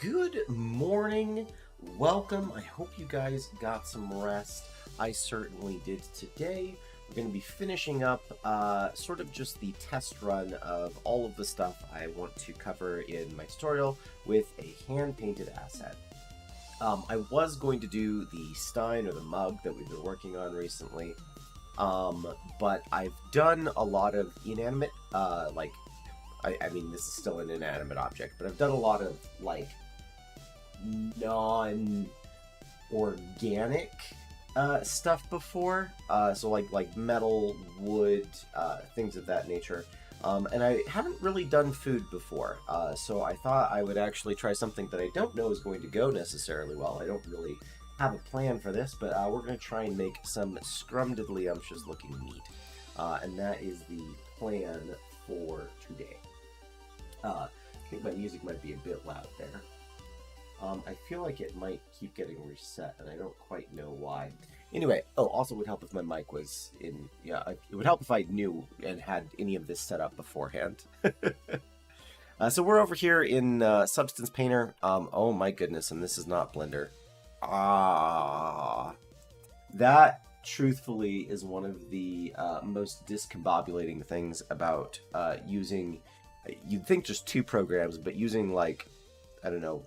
Good morning. Welcome. I hope you guys got some rest. I certainly did today. We're going to be finishing up sort of just the test run of all of the stuff I want to cover in my tutorial with a hand-painted asset. I was going to do the stein or the mug that we've been working on recently, but I've done a lot of inanimate, I mean, this is still an inanimate object, but I've done a lot of, non-organic stuff before. So like metal, wood, things of that nature. And I haven't really done food before, so I thought I would actually try something that I don't know is going to go necessarily well. I don't really have a plan for this, but we're going to try and make some scrumdiddlyumptious looking meat. And that is the plan for today. I think my music might be a bit loud there. I feel like it might keep getting reset, and I don't quite know why. Anyway, also would help if my mic was in, it would help if I knew and had any of this set up beforehand. So we're over here in Substance Painter. Oh my goodness, and this is not Blender. That truthfully is one of the most discombobulating things about using, you'd think just two programs, but using like, I don't know,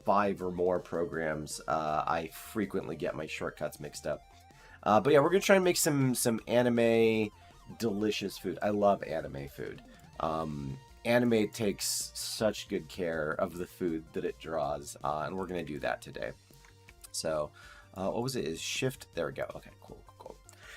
5 or more programs, I frequently get my shortcuts mixed up. But yeah, we're gonna try and make some anime delicious food. I love anime food. Anime takes such good care of the food that it draws, and we're gonna do that today. So, what was it? Is shift? There we go. Okay, cool.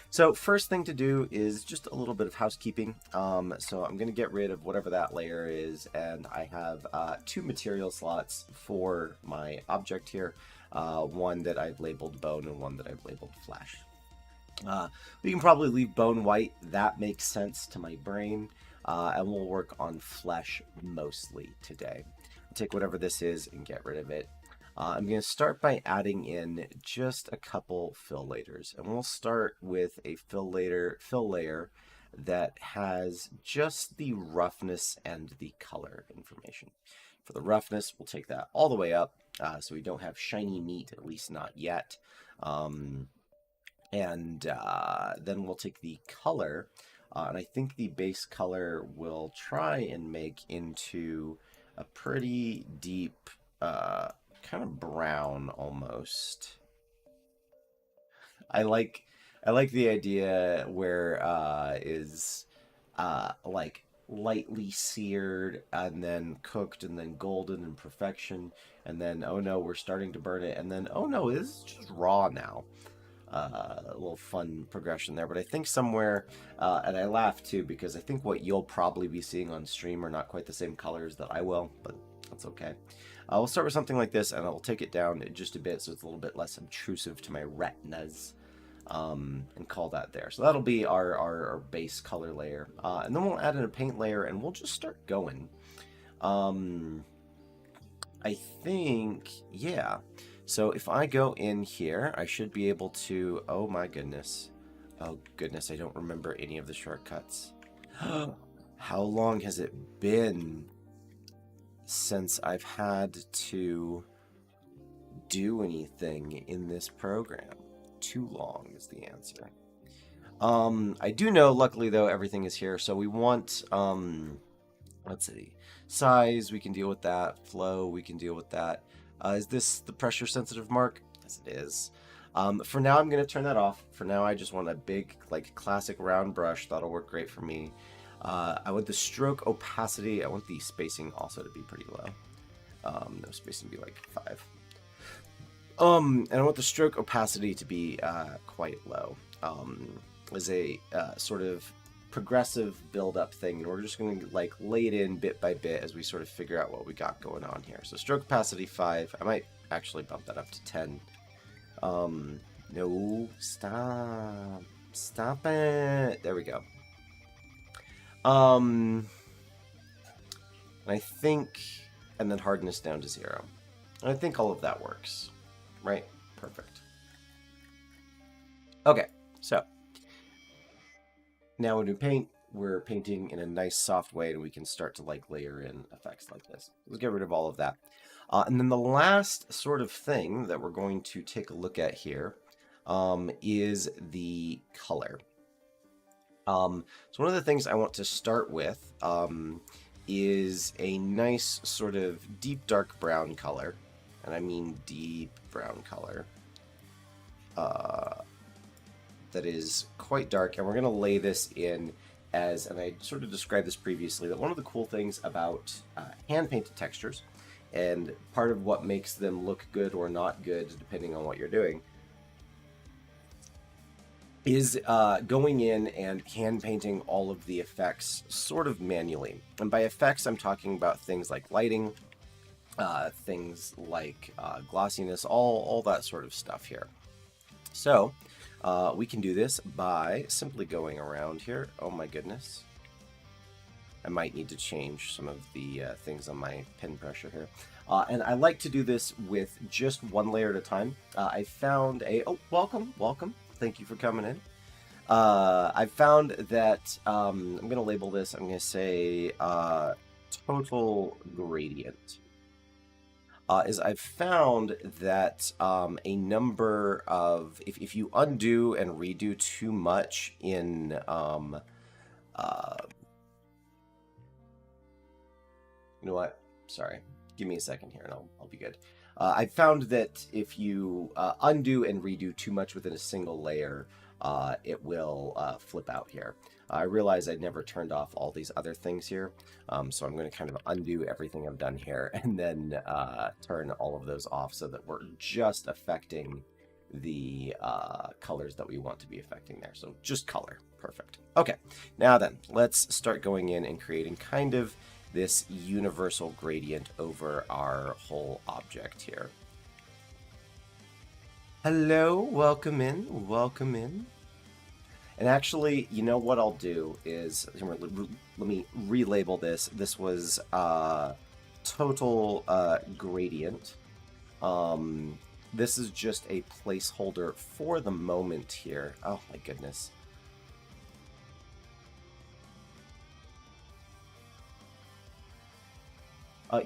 So first thing to do is just a little bit of housekeeping. So I'm going to get rid of whatever that layer is, and I have 2 material slots for my object here. One that I've labeled bone and one that I've labeled flesh. We can probably leave bone white. That makes sense to my brain. And we'll work on flesh mostly today. I'll take whatever this is and get rid of it. I'm going to start by adding in just a couple fill layers, and we'll start with a fill layer that has just the roughness and the color information. For the roughness, we'll take that all the way up, so we don't have shiny meat, at least not yet. Then we'll take the color, and I think the base color will try and make into a pretty deep, kind of brown almost. I like the idea where is like lightly seared and then cooked and then golden in perfection, and then oh no, we're starting to burn it, and then oh no, this is just raw now. A little fun progression there, but I think somewhere, and I laugh too because I think what you'll probably be seeing on stream are not quite the same colors that I will, but that's okay. We'll start with something like this, and I'll take it down just a bit so it's a little bit less obtrusive to my retinas, and call that there. So that'll be our base color layer. And then we'll add in a paint layer, and we'll just start going. I think, yeah. So if I go in here, I should be able to, oh my goodness. Oh goodness, I don't remember any of the shortcuts. How long has it been since I've had to do anything in this program? Too long is the answer. I do know, luckily though, everything is here. So we want, let's see, size, we can deal with that. Flow, we can deal with that. Is this the pressure sensitive mark? Yes, it is. For now, I'm going to turn that off. For now, I just want a big, like, classic round brush. That'll work great for me. I want the stroke opacity. I want the spacing also to be pretty low. No, spacing to be like 5. And I want the stroke opacity to be quite low. As a sort of progressive build-up thing, and we're just going to like lay it in bit by bit as we sort of figure out what we got going on here. So stroke opacity 5. I might actually bump that up to 10. No, stop it. There we go. And I think, and then hardness down to 0. And I think all of that works, right? Perfect. Okay, so now when we paint, we're painting in a nice soft way and we can start to like layer in effects like this. Let's get rid of all of that. And then the last sort of thing that we're going to take a look at here is the color. So one of the things I want to start with is a nice sort of deep dark brown color. And I mean deep brown color. That is quite dark. And we're going to lay this in as, and I sort of described this previously, that one of the cool things about hand-painted textures, and part of what makes them look good or not good, depending on what you're doing, is going in and hand painting all of the effects sort of manually. And by effects, I'm talking about things like lighting, things like glossiness, all that sort of stuff here. So we can do this by simply going around here. Oh my goodness. I might need to change some of the things on my pen pressure here. And I like to do this with just one layer at a time. I found a... Oh, welcome. Thank you for coming in. I found that... I'm going to label this. I'm going to say total gradient. Is I've found that a number of... If you undo and redo too much in... you know what? Sorry. Give me a second here and I'll be good. I found that if you undo and redo too much within a single layer, it will flip out here. I realized I'd never turned off all these other things here, so I'm going to kind of undo everything I've done here and then turn all of those off so that we're just affecting the colors that we want to be affecting there. So just color. Perfect. Okay, now then, let's start going in and creating kind of this universal gradient over our whole object here. Hello, welcome in. And actually, you know what I'll do is, let me relabel this. This was total gradient. This is just a placeholder for the moment here. Oh my goodness.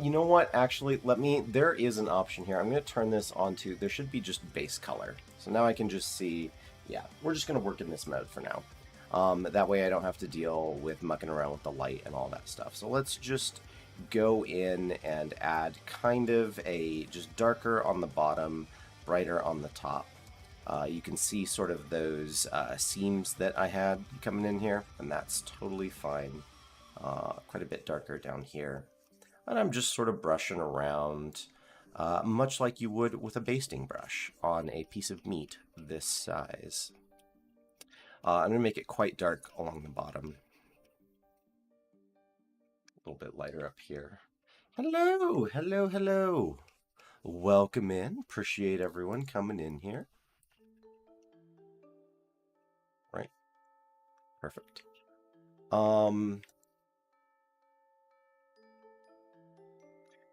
You know what, actually, there is an option here. I'm going to turn this on to, there should be just base color. So now I can just see, yeah, we're just going to work in this mode for now. That way I don't have to deal with mucking around with the light and all that stuff. So let's just go in and add kind of a, just darker on the bottom, brighter on the top. You can see sort of those seams that I had coming in here, and that's totally fine. Quite a bit darker down here. And I'm just sort of brushing around, much like you would with a basting brush on a piece of meat this size. I'm going to make it quite dark along the bottom. A little bit lighter up here. Hello. Welcome in. Appreciate everyone coming in here. Right. Perfect.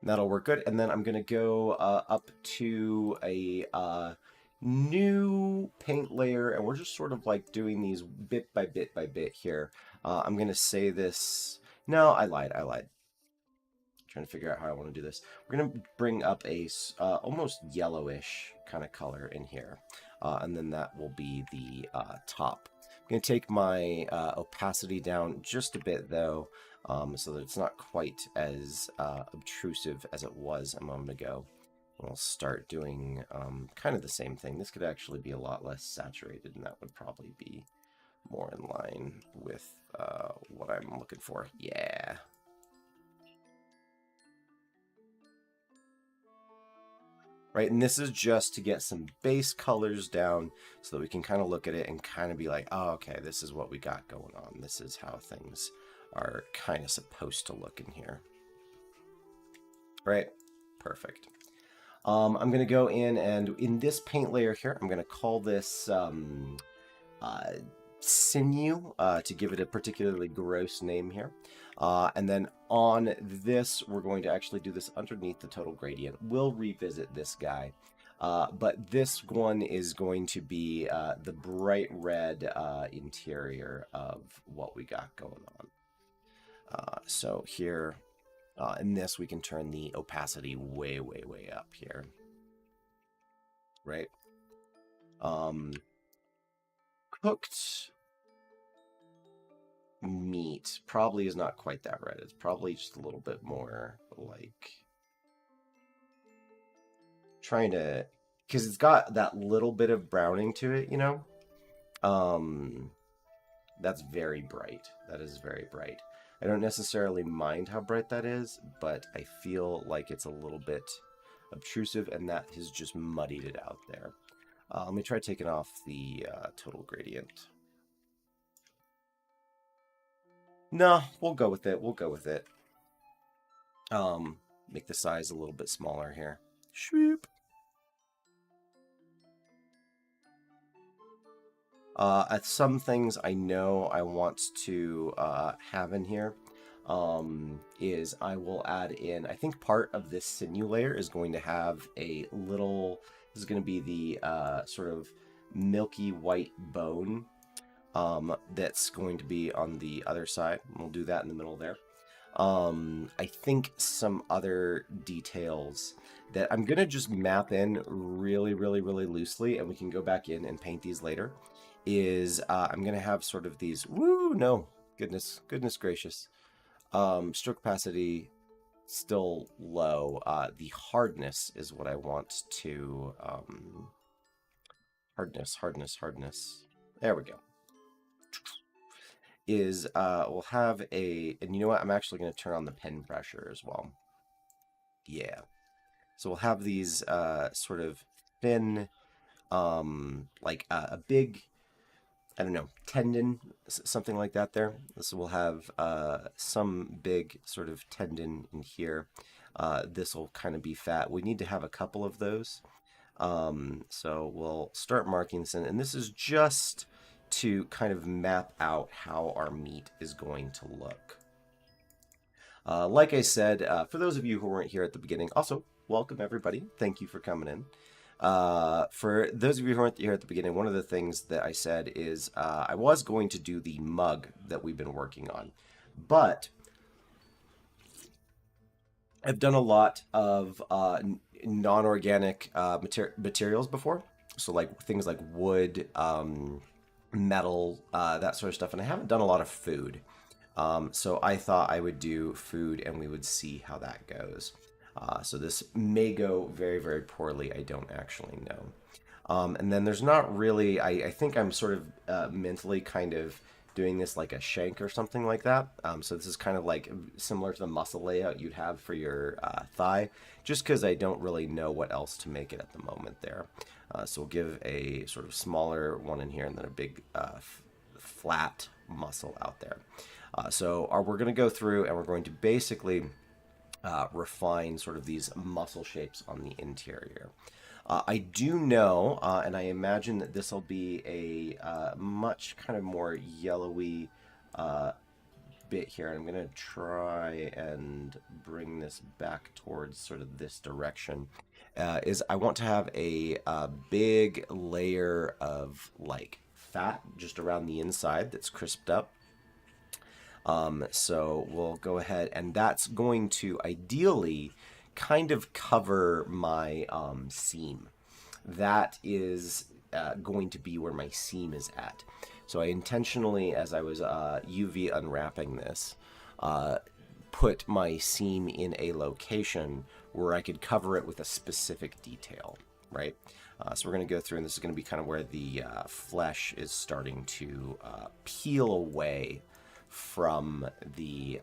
That'll work good. And then I'm going to go up to a new paint layer, and we're just sort of like doing these bit by bit here. I'm going to say this. No, I lied. Trying to figure out how I want to do this. We're going to bring up a almost yellowish kind of color in here. And then that will be the top. I'm going to take my opacity down just a bit, though, so that it's not quite as obtrusive as it was a moment ago. We'll start doing kind of the same thing. This could actually be a lot less saturated, and that would probably be more in line with what I'm looking for. Yeah. Right, and this is just to get some base colors down so that we can kind of look at it and kind of be like, oh, okay, this is what we got going on. This is how things are kind of supposed to look in here. Right, perfect. I'm going to go in, and in this paint layer here, I'm going to call this Sinew to give it a particularly gross name here. And then on this, we're going to actually do this underneath the total gradient. We'll revisit this guy But this one is going to be the bright red interior of what we got going on. So here, in this, we can turn the opacity way, way, way up here. Right? Cooked meat probably is not quite that red. It's probably just a little bit more like trying to, because it's got that little bit of browning to it, you know? That's very bright. That is very bright. I don't necessarily mind how bright that is, but I feel like it's a little bit obtrusive, and that has just muddied it out there. Let me try taking off the total gradient. No, we'll go with it. We'll go with it. Make the size a little bit smaller here. Shoop. Some things I know I want to have in here is I will add in, I think part of this sinew layer is going to have a little, this is going to be the sort of milky white bone that's going to be on the other side. We'll do that in the middle there. I think some other details that I'm going to just map in really, really, really loosely, and we can go back in and paint these later, is I'm going to have sort of these, goodness gracious, stroke opacity still low. The hardness is what I want to, hardness. There we go. Is we'll have a, and you know what, I'm actually going to turn on the pen pressure as well. Yeah. So we'll have these sort of thin, like a big, I don't know, tendon, something like that there. So we'll have some big sort of tendon in here. This will kind of be fat. We need to have a couple of those. So we'll start marking this in, and this is just to kind of map out how our meat is going to look. Like I said, for those of you who weren't here at the beginning, also, welcome everybody. Thank you for coming in. For those of you who weren't here at the beginning, one of the things that I said is I was going to do the mug that we've been working on, but I've done a lot of non-organic materials before. So like things like wood, metal, that sort of stuff. And I haven't done a lot of food. So I thought I would do food and we would see how that goes. So this may go very, very poorly. I don't actually know. And then there's not really, I think I'm sort of mentally kind of doing this like a shank or something like that. So this is kind of like similar to the muscle layout you'd have for your thigh, just because I don't really know what else to make it at the moment there. So we'll give a sort of smaller one in here and then a big flat muscle out there. So we're going to go through and we're going to basically refine sort of these muscle shapes on the interior. I do know, and I imagine that this will be a much kind of more yellowy bit here. I'm going to try and bring this back towards sort of this direction. Is I want to have a big layer of like fat just around the inside that's crisped up. So we'll go ahead, and that's going to ideally kind of cover my seam. That is going to be where my seam is at. So I intentionally, as I was UV unwrapping this, put my seam in a location where I could cover it with a specific detail, right? So we're going to go through, and this is going to be kind of where the flesh is starting to peel away from the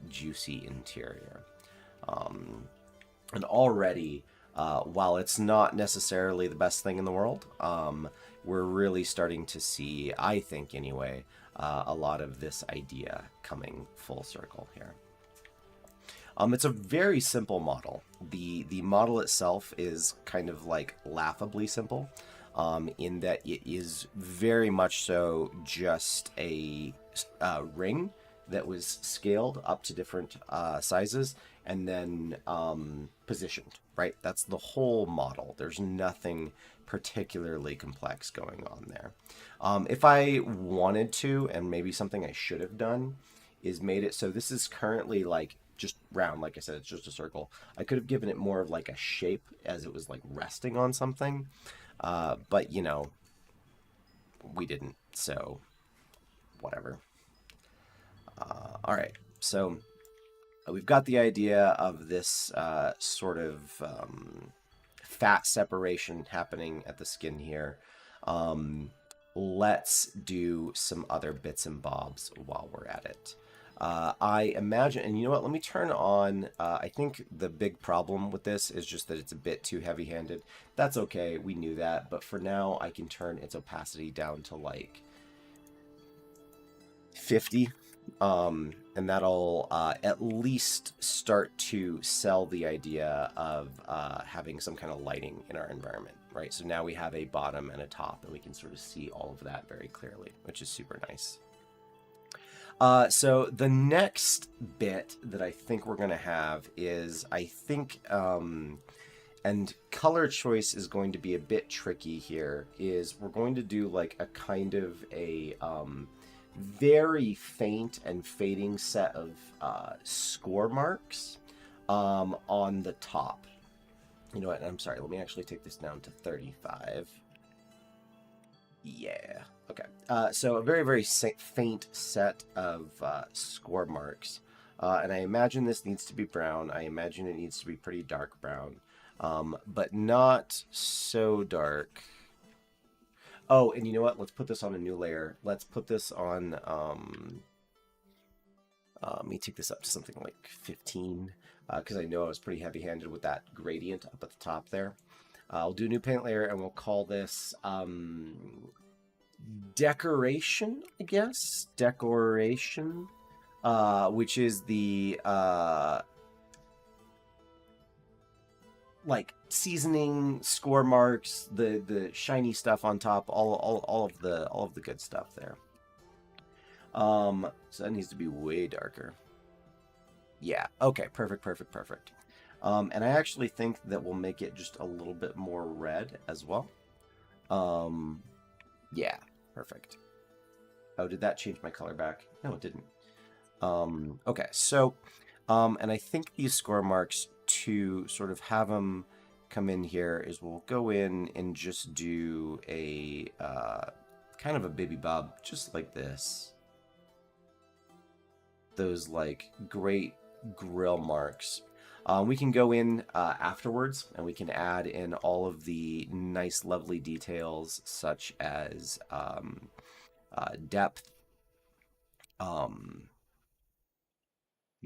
juicy interior. And already, while it's not necessarily the best thing in the world, we're really starting to see, I think anyway, a lot of this idea coming full circle here. It's a very simple model. The model itself is kind of like laughably simple, in that it is very much so just a ring that was scaled up to different sizes and then positioned, right? That's the whole model. There's nothing particularly complex going on there. If I wanted to, and maybe something I should have done, is made it so this is currently like just round. Like I said, it's just a circle. I could have given it more of like a shape as it was like resting on something. But, you know, we didn't, so whatever. All right, so we've got the idea of this sort of fat separation happening at the skin here. Let's do some other bits and bobs while we're at it. I imagine, and you know what, let me turn on, I think the big problem with this is just that it's a bit too heavy-handed. That's okay, we knew that, but for now I can turn its opacity down to like 50, and that'll at least start to sell the idea of having some kind of lighting in our environment, right? So now we have a bottom and a top, and we can sort of see all of that very clearly, which is super nice. So the next bit that I think we're going to have is, I think, and color choice is going to be a bit tricky here, is we're going to do like a kind of a very faint and fading set of score marks on the top. You know what, I'm sorry, let me actually take this down to 35. Yeah. Okay. So a very, very faint set of score marks. And I imagine this needs to be brown. I imagine it needs to be pretty dark brown. But not so dark. Oh, and you know what? Let's put this on a new layer. Let's put this on... let me take this up to something like 15. Because I know I was pretty heavy-handed with that gradient up at the top there. We'll do a new paint layer, and we'll call this decoration, I guess. Decoration, which is the like seasoning, score marks, the shiny stuff on top, all of the good stuff there. So that needs to be way darker. Yeah. Okay. Perfect. And I actually think that we'll make it just a little bit more red as well. Yeah, perfect. Oh, did that change my color back? No, it didn't. Okay, so, and I think these score marks, to sort of have them come in here, is we'll go in and just do a kind of a baby bob, just like this. Those like great grill marks. We can go in afterwards, and we can add in all of the nice, lovely details, such as depth,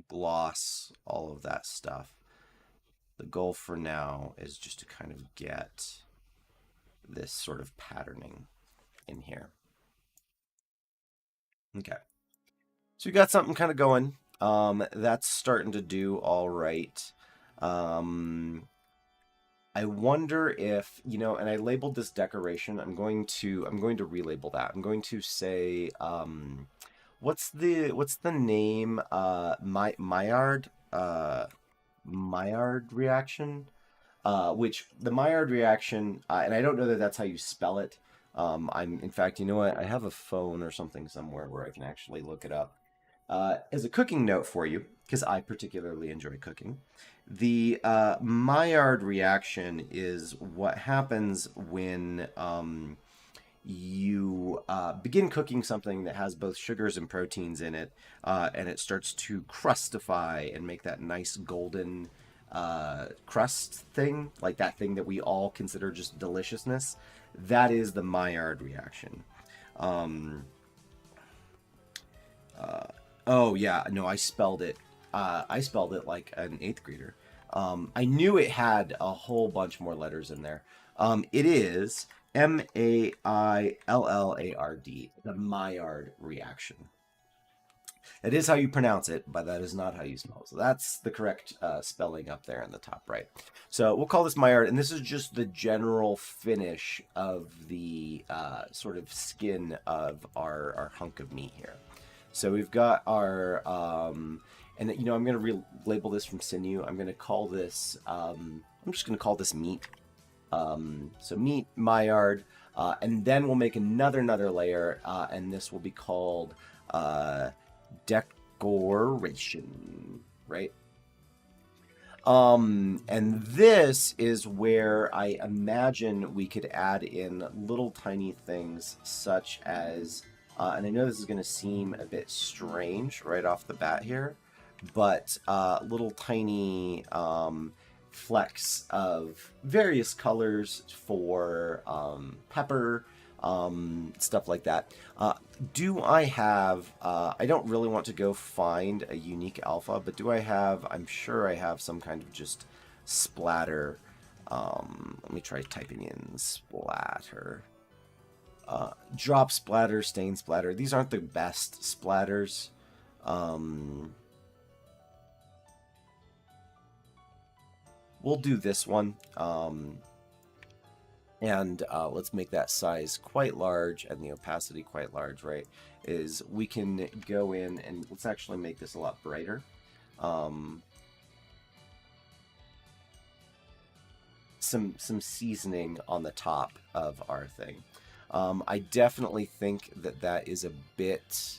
gloss, all of that stuff. The goal for now is just to kind of get this sort of patterning in here. Okay. So we got something kind of going. That's starting to do all right. I wonder if, you know, and I labeled this decoration. I'm going to relabel that. I'm going to say, what's the name? Maillard reaction. Which the Maillard reaction, and I don't know that that's how you spell it. In fact, you know what? I have a phone or something somewhere where I can actually look it up. As a cooking note for you, because I particularly enjoy cooking, the Maillard reaction is what happens when you begin cooking something that has both sugars and proteins in it, and it starts to crustify and make that nice golden crust thing, like that thing that we all consider just deliciousness. That is the Maillard reaction. Oh yeah, no, I spelled it like an 8th grader. I knew it had a whole bunch more letters in there. It is Maillard, the Maillard reaction. That is how you pronounce it, but that is not how you spell it. So that's the correct spelling up there in the top right. So we'll call this Maillard, and this is just the general finish of the sort of skin of our hunk of meat here. So we've got our, and you know, I'm going to relabel this from Sinew. I'm going to call this, I'm just going to call this meat. So meat, Maillard, and then we'll make another layer, and this will be called decoration, right? And this is where I imagine we could add in little tiny things such as, and I know this is going to seem a bit strange right off the bat here, but little tiny flecks of various colors for pepper, stuff like that. Do I have, I don't really want to go find a unique alpha, but do I have, I'm sure I have some kind of just splatter. Let me try typing in splatter. Drop splatter, stain splatter. These aren't the best splatters. We'll do this one. And let's make that size quite large and the opacity quite large, right? Is we can go in and let's actually make this a lot brighter. Some seasoning on the top of our thing. I definitely think that that is a bit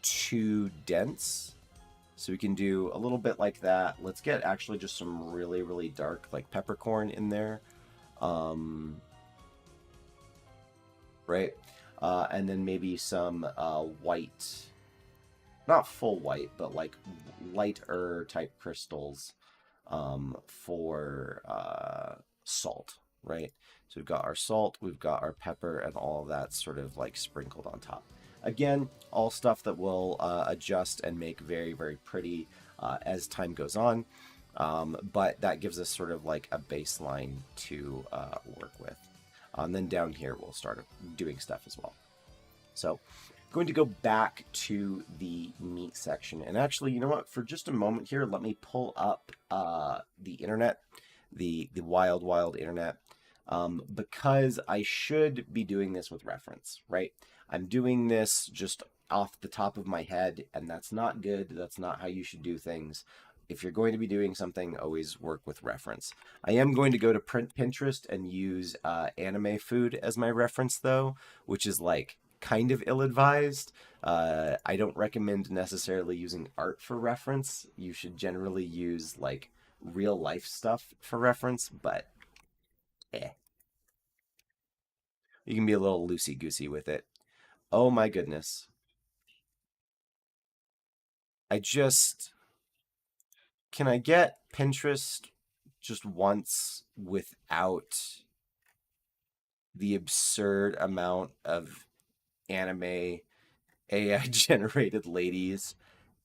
too dense. So we can do a little bit like that. Let's get actually just some really, really dark like peppercorn in there. Right? And then maybe some white, not full white, but like lighter type crystals for salt, right? So we've got our salt, we've got our pepper, and all of that sort of like sprinkled on top. Again, all stuff that will adjust and make very, very pretty as time goes on. But that gives us sort of like a baseline to work with. And then down here, we'll start doing stuff as well. So I'm going to go back to the meat section. And actually, you know what? For just a moment here, let me pull up the internet, the wild, wild internet, because I should be doing this with reference, right? I'm doing this just off the top of my head, and that's not good. That's not how you should do things. If you're going to be doing something, always work with reference. I am going to go to Pinterest and use anime food as my reference, though, which is like kind of ill-advised. I don't recommend necessarily using art for reference. You should generally use like real life stuff for reference, but you can be a little loosey-goosey with it. Oh my goodness. I just... Can I get Pinterest just once without the absurd amount of anime AI generated ladies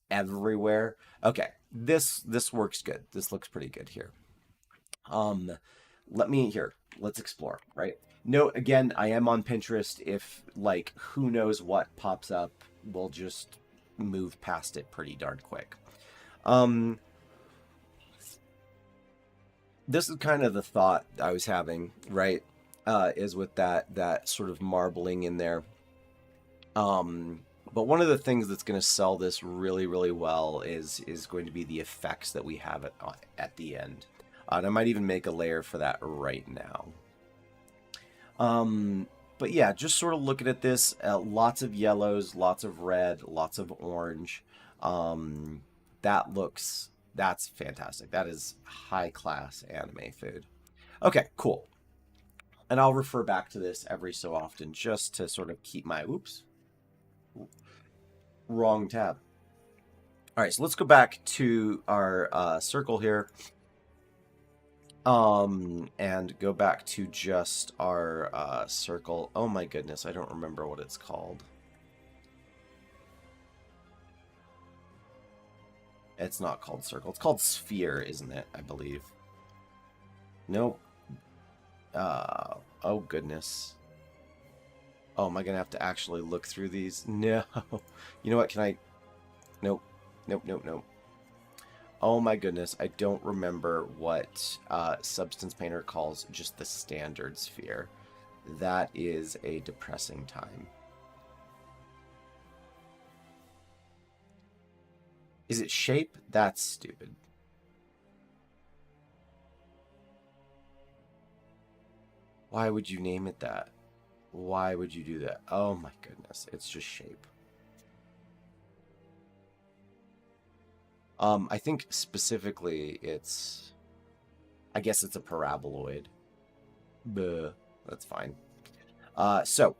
everywhere? Okay, this works good. This looks pretty good here. Let's explore, right? Note again, I am on Pinterest. If like who knows what pops up, we'll just move past it pretty darn quick. This is kind of the thought I was having, right? Is with that sort of marbling in there. But one of the things that's going to sell this really, really well is going to be the effects that we have at the end. And I might even make a layer for that right now. But yeah, just sort of looking at this, lots of yellows, lots of red, lots of orange. That's fantastic. That is high-class anime food. Okay, cool. And I'll refer back to this every so often just to sort of keep my... Oops. Wrong tab. All right, so let's go back to our circle here. And go back to just our circle. Oh my goodness, I don't remember what it's called. It's not called circle. It's called sphere, isn't it? I believe. Nope. Oh goodness. Oh, am I gonna have to actually look through these? No. You know what? Can I? Nope. Nope. Nope. Nope. Oh my goodness, I don't remember what Substance Painter calls just the standard sphere. That is a depressing time. Is it shape? That's stupid. Why would you name it that? Why would you do that? Oh my goodness, it's just shape. I think specifically I guess it's a paraboloid. Buh, that's fine. So,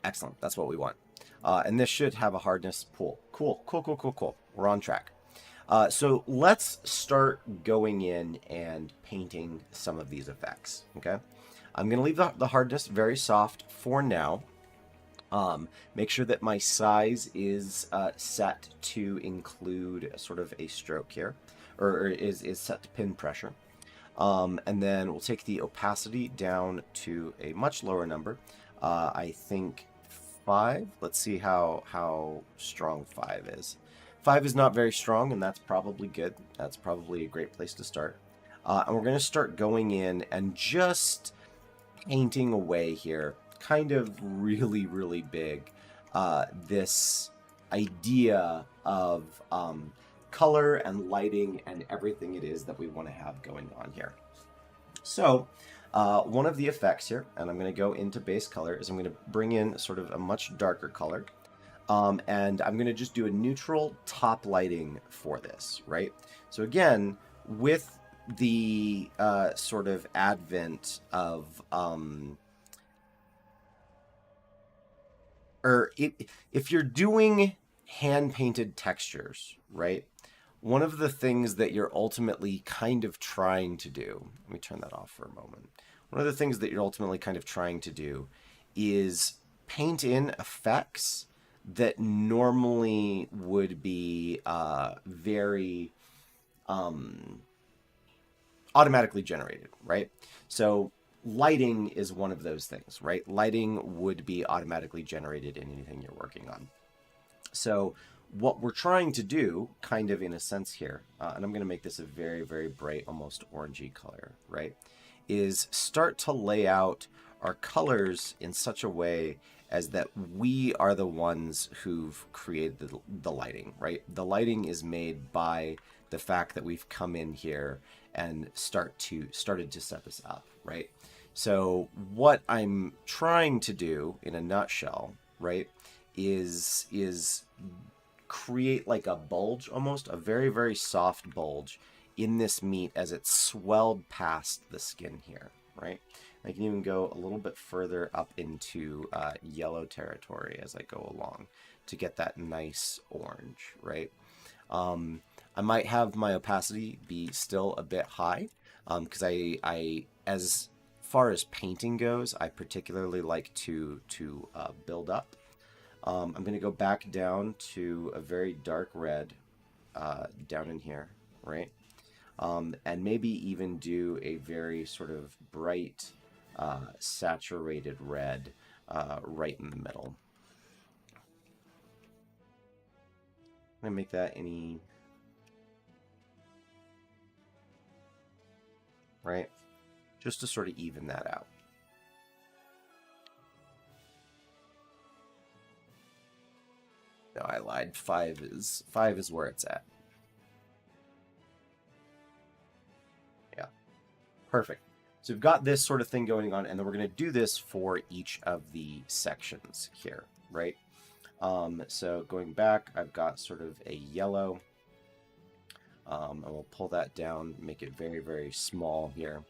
excellent. That's what we want. And this should have a hardness pool. Cool, cool, cool, cool, cool. We're on track. So let's start going in and painting some of these effects, okay? I'm going to leave the hardness very soft for now. Make sure that my size is set to include sort of a stroke here, or is set to pin pressure. And then we'll take the opacity down to a much lower number. I think 5. Let's see how strong 5 is. 5 is not very strong, and that's probably good. That's probably a great place to start. And we're going to start going in and just painting away here, kind of really, really big, this idea of color and lighting and everything it is that we want to have going on here. So one of the effects here, and I'm going to go into base color, is I'm going to bring in sort of a much darker color. And I'm going to just do a neutral top lighting for this, right? So again, with the sort of advent of if you're doing hand-painted textures, right? One of the things that you're ultimately kind of trying to do, let me turn that off for a moment. One of the things that you're ultimately kind of trying to do is paint in effects that normally would be very automatically generated, right? So lighting is one of those things, right? Lighting would be automatically generated in anything you're working on. So what we're trying to do, kind of in a sense here, and I'm going to make this a very, very bright, almost orangey color, right, is start to lay out our colors in such a way as that we are the ones who've created the lighting, right? The lighting is made by the fact that we've come in here and started to set this up, right? So what I'm trying to do in a nutshell, right, is create like a bulge, almost a very, very soft bulge in this meat as it's swelled past the skin here, right? I can even go a little bit further up into yellow territory as I go along to get that nice orange, right? I might have my opacity be still a bit high because I as far as painting goes, I particularly like to build up. I'm going to go back down to a very dark red down in here, right? And maybe even do a very sort of bright saturated red right in the middle. I'm going to make that any... right? Just to sort of even that out. No, I lied. 5 is where it's at. Yeah. Perfect. So we've got this sort of thing going on, and then we're going to do this for each of the sections here, right? So going back, I've got sort of a yellow. And we'll pull that down, make it very, very small here.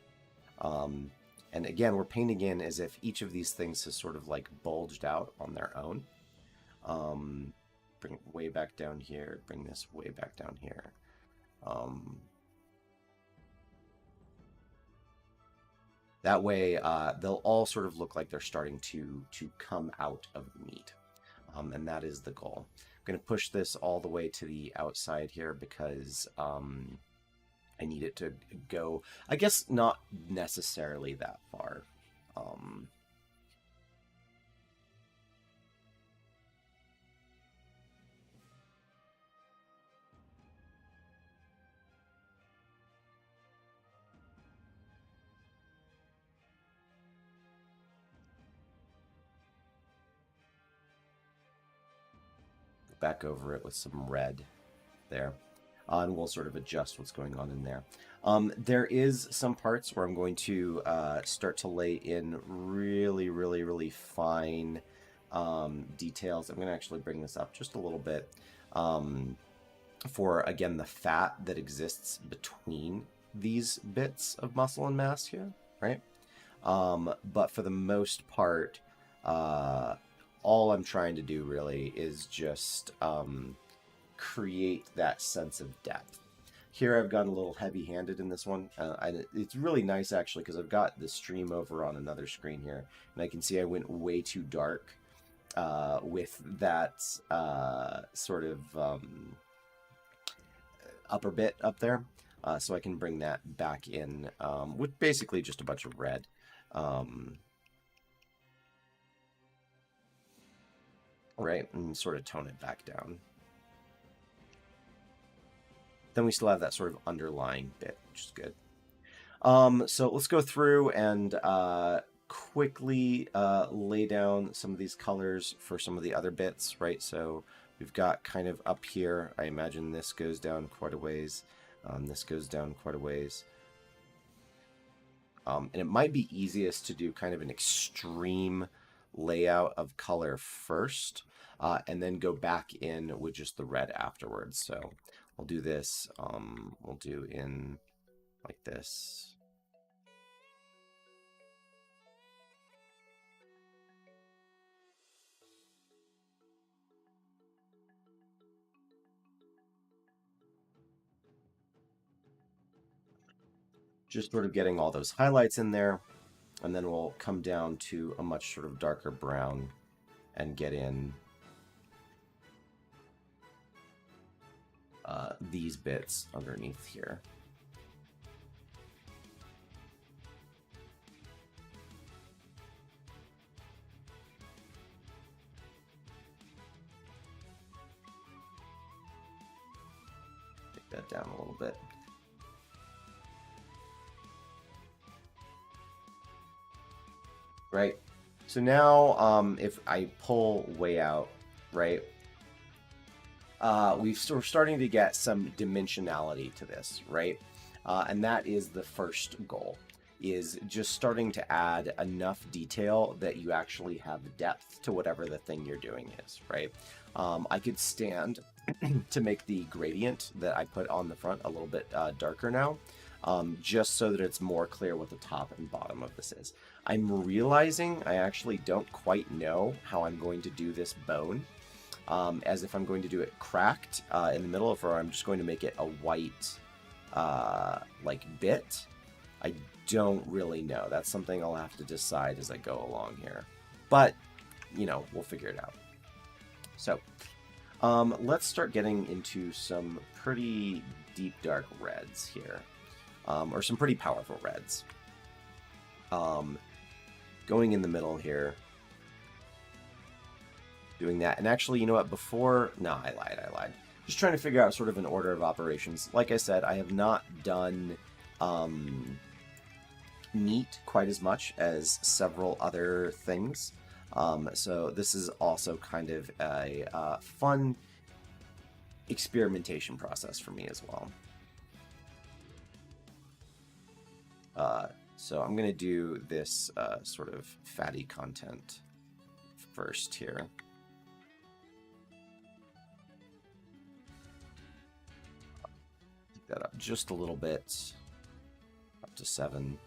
And again, we're painting in as if each of these things has sort of like bulged out on their own. Bring it way back down here, bring this way back down here. That way, they'll all sort of look like they're starting to come out of the meat. And that is the goal. I'm going to push this all the way to the outside here because I need it to go, I guess, not necessarily that far. Back over it with some red. there. And we'll sort of adjust what's going on in there. There is some parts where I'm going to start to lay in really, really, really fine details. I'm going to actually bring this up just a little bit for, again, the fat that exists between these bits of muscle and mass here, right? But for the most part, all I'm trying to do really is just create that sense of depth. Here I've gotten a little heavy-handed in this one. It's really nice actually because I've got the stream over on another screen here, and I can see I went way too dark with that sort of upper bit up there. So I can bring that back in with basically just a bunch of red. Right, and sort of tone it back down. Then we still have that sort of underlying bit, which is good. So let's go through and quickly lay down some of these colors for some of the other bits, right? So we've got kind of up here, I imagine this goes down quite a ways. This goes down quite a ways. And it might be easiest to do kind of an extreme layout of color first, and then go back in with just the red afterwards. So I'll do this, we'll do in like this. Just sort of getting all those highlights in there, and then we'll come down to a much sort of darker brown and get in these bits underneath here. Take that down a little bit. Right. So now, if I pull way out, right, we're starting to get some dimensionality to this, right? And that is the first goal, is just starting to add enough detail that you actually have depth to whatever the thing you're doing is, right? I could stand to make the gradient that I put on the front a little bit darker now, just so that it's more clear what the top and bottom of this is. I'm realizing I actually don't quite know how I'm going to do this bone, as if I'm going to do it cracked in the middle, or I'm just going to make it a white like bit. I don't really know. That's something I'll have to decide as I go along here. But, you know, we'll figure it out. So, let's start getting into some pretty deep dark reds here. Or some pretty powerful reds. Going in the middle here. Doing that. And actually, you know what? Before... No, I lied. Just trying to figure out sort of an order of operations. Like I said, I have not done neat quite as much as several other things. So this is also kind of a fun experimentation process for me as well. So I'm going to do this sort of fatty content first here. Take that up just a little bit, up to 7.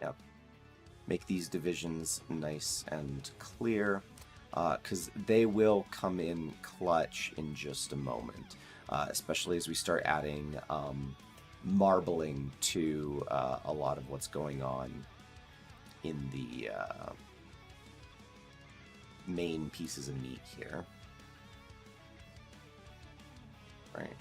Yep. Make these divisions nice and clear, because they will come in clutch in just a moment. Especially as we start adding marbling to a lot of what's going on in the main pieces of meat here. Right.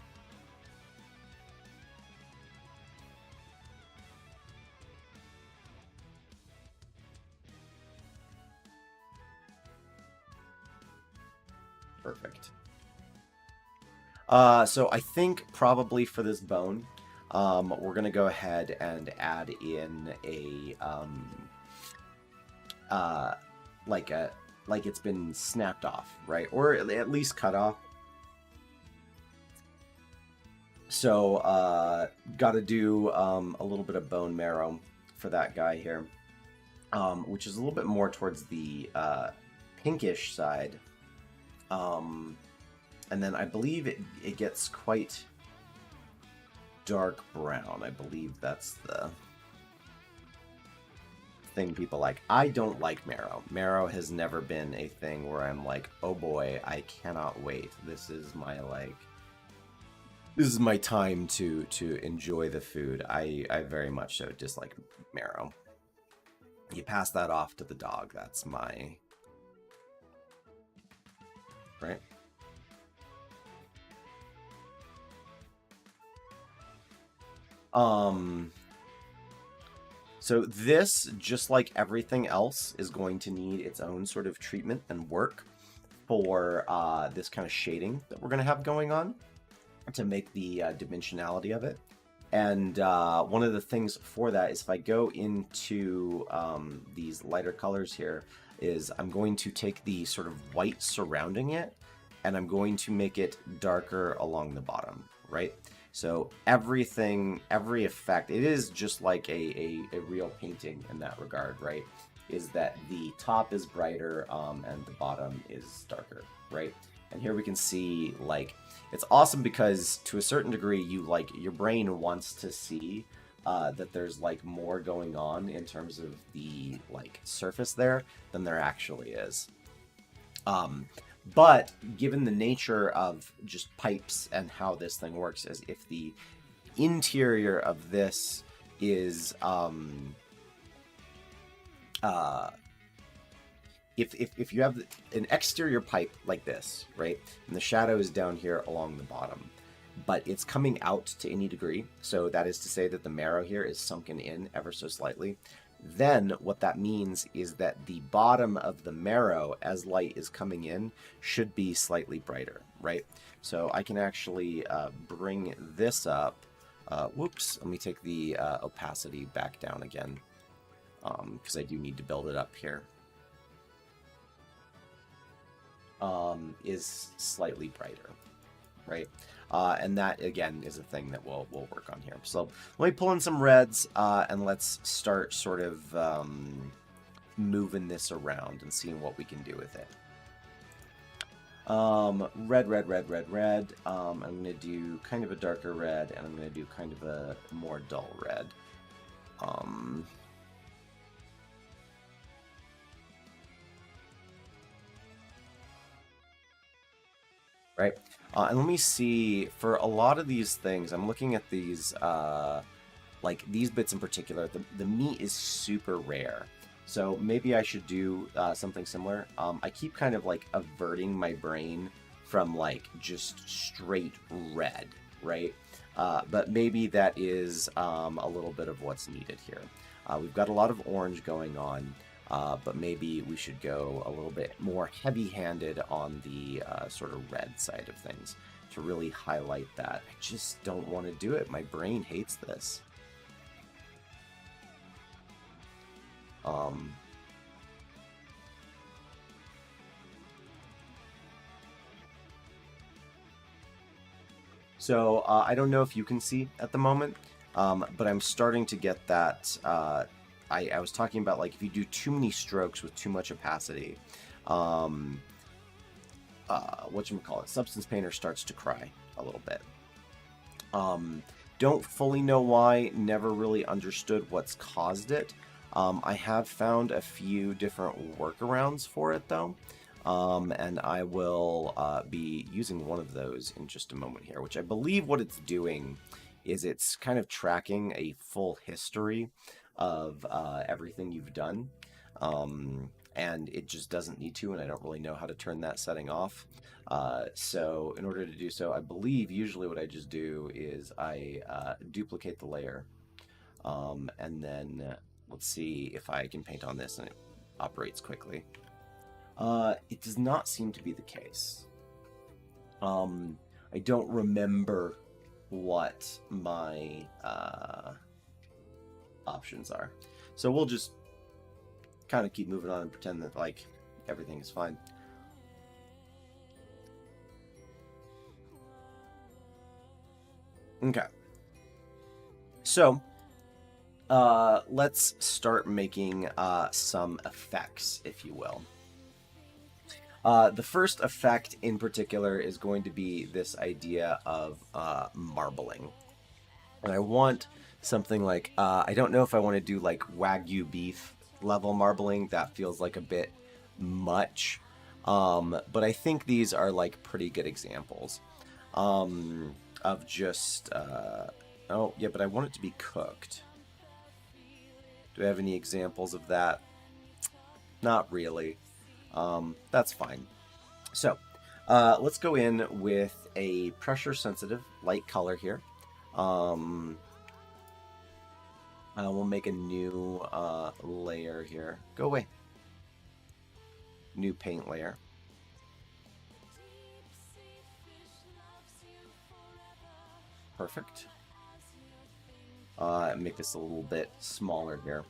Perfect. So I think probably for this bone, we're going to go ahead and add in a, like a like it's been snapped off, right? Or at least cut off. So, got to do a little bit of bone marrow for that guy here, which is a little bit more towards the pinkish side. And then I believe it gets quite dark brown. I believe that's the thing people like. I don't like marrow. Marrow has never been a thing where I'm like, oh boy, I cannot wait. This is my time to enjoy the food. I very much so dislike marrow. You pass that off to the dog. That's my right. So this, just like everything else, is going to need its own sort of treatment and work for this kind of shading that we're going to have going on to make the dimensionality of it. And one of the things for that is if I go into these lighter colors here, is I'm going to take the sort of white surrounding it, and I'm going to make it darker along the bottom, right? So everything, every effect, it is just like a real painting in that regard, right? Is that the top is brighter and the bottom is darker, right? And here we can see, like, it's awesome because to a certain degree, your brain wants to see that there's like more going on in terms of the like surface there than there actually is. But given the nature of just pipes and how this thing works, as if the interior of this is if you have an exterior pipe like this, right, and the shadow is down here along the bottom, but it's coming out to any degree, so that is to say that the marrow here is sunken in ever so slightly, then what that means is that the bottom of the marrow, as light is coming in, should be slightly brighter, right? So I can actually bring this up. Whoops, let me take the opacity back down again, because I do need to build it up here. Is slightly brighter, right? And that, again, is a thing that we'll work on here. So let me pull in some reds, and let's start sort of moving this around and seeing what we can do with it. Red, red, red, red, red. I'm going to do kind of a darker red, and I'm going to do kind of a more dull red. Right? And let me see, for a lot of these things, I'm looking at these, like these bits in particular, the meat is super rare. So maybe I should do something similar. I keep kind of like averting my brain from like just straight red, right? But maybe that is a little bit of what's needed here. We've got a lot of orange going on. But maybe we should go a little bit more heavy-handed on the sort of red side of things to really highlight that. I just don't want to do it. My brain hates this. So I don't know if you can see at the moment, but I'm starting to get that... I was talking about, like, if you do too many strokes with too much opacity, whatchamacallit, Substance Painter starts to cry a little bit. Don't fully know why, never really understood what's caused it. I have found a few different workarounds for it, though, and I will be using one of those in just a moment here, which I believe what it's doing is it's kind of tracking a full history of everything you've done, and it just doesn't need to, and I don't really know how to turn that setting off. So in order to do so, I believe usually what I just do is I duplicate the layer, and then let's see if I can paint on this and it operates quickly. It does not seem to be the case. I don't remember what my options are. So we'll just kind of keep moving on and pretend that, like, everything is fine. Okay. So, let's start making some effects, if you will. The first effect in particular is going to be this idea of marbling. And I want something like, I don't know if I want to do like Wagyu beef level marbling. That feels like a bit much. But I think these are like pretty good examples of just, oh, yeah, but I want it to be cooked. Do I have any examples of that? Not really. That's fine. So, let's go in with a pressure sensitive light color here. We'll make a new layer here. Go away. New paint layer. Perfect. Make this a little bit smaller here.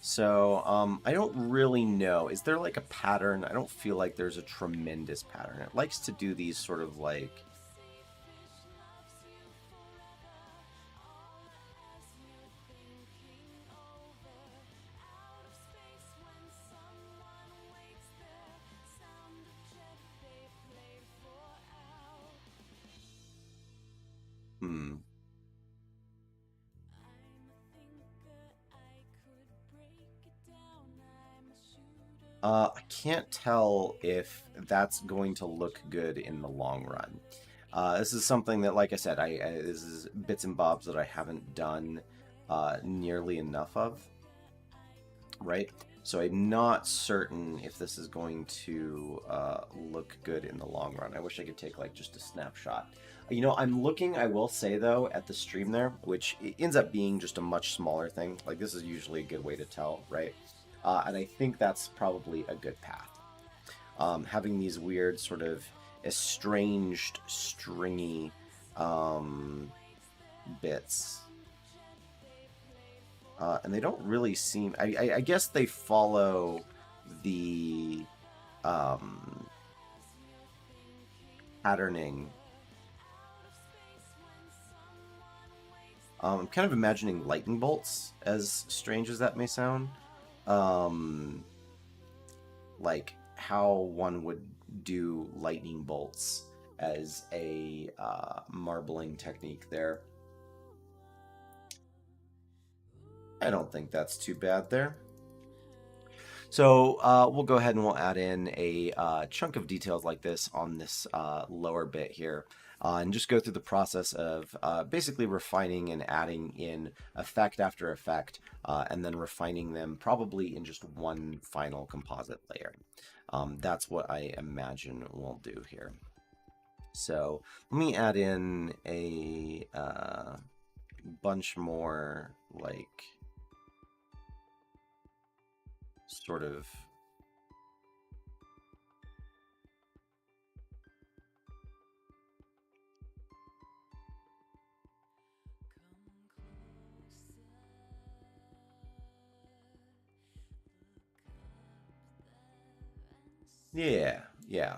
So, I don't really know. Is there like a pattern? I don't feel like there's a tremendous pattern. It likes to do these sort of like... Hmm. I can't tell if that's going to look good in the long run. This is something that, like I said, this is bits and bobs that I haven't done nearly enough of, right? So I'm not certain if this is going to look good in the long run. I wish I could take like just a snapshot. You know, I'm looking, I will say though, at the stream there, which ends up being just a much smaller thing. Like this is usually a good way to tell, right? And I think that's probably a good path. Having these weird sort of estranged, stringy bits. And they don't really seem... I guess they follow the patterning. I'm kind of imagining lightning bolts, as strange as that may sound. Like how one would do lightning bolts as a marbling technique there. I don't think that's too bad there. So we'll go ahead and we'll add in a chunk of details like this on this lower bit here. And just go through the process of basically refining and adding in effect after effect, and then refining them probably in just one final composite layer. That's what I imagine we'll do here. So let me add in a bunch more like sort of yeah.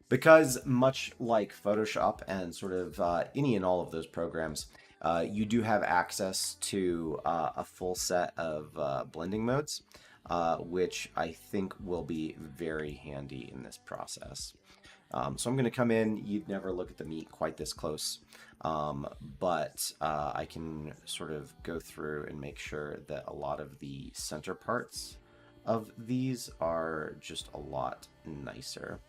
Because much like Photoshop and sort of any and all of those programs, you do have access to a full set of blending modes, which I think will be very handy in this process. So I'm going to come in. You'd never look at the meat quite this close, but I can sort of go through and make sure that a lot of the center parts of these are just a lot nicer.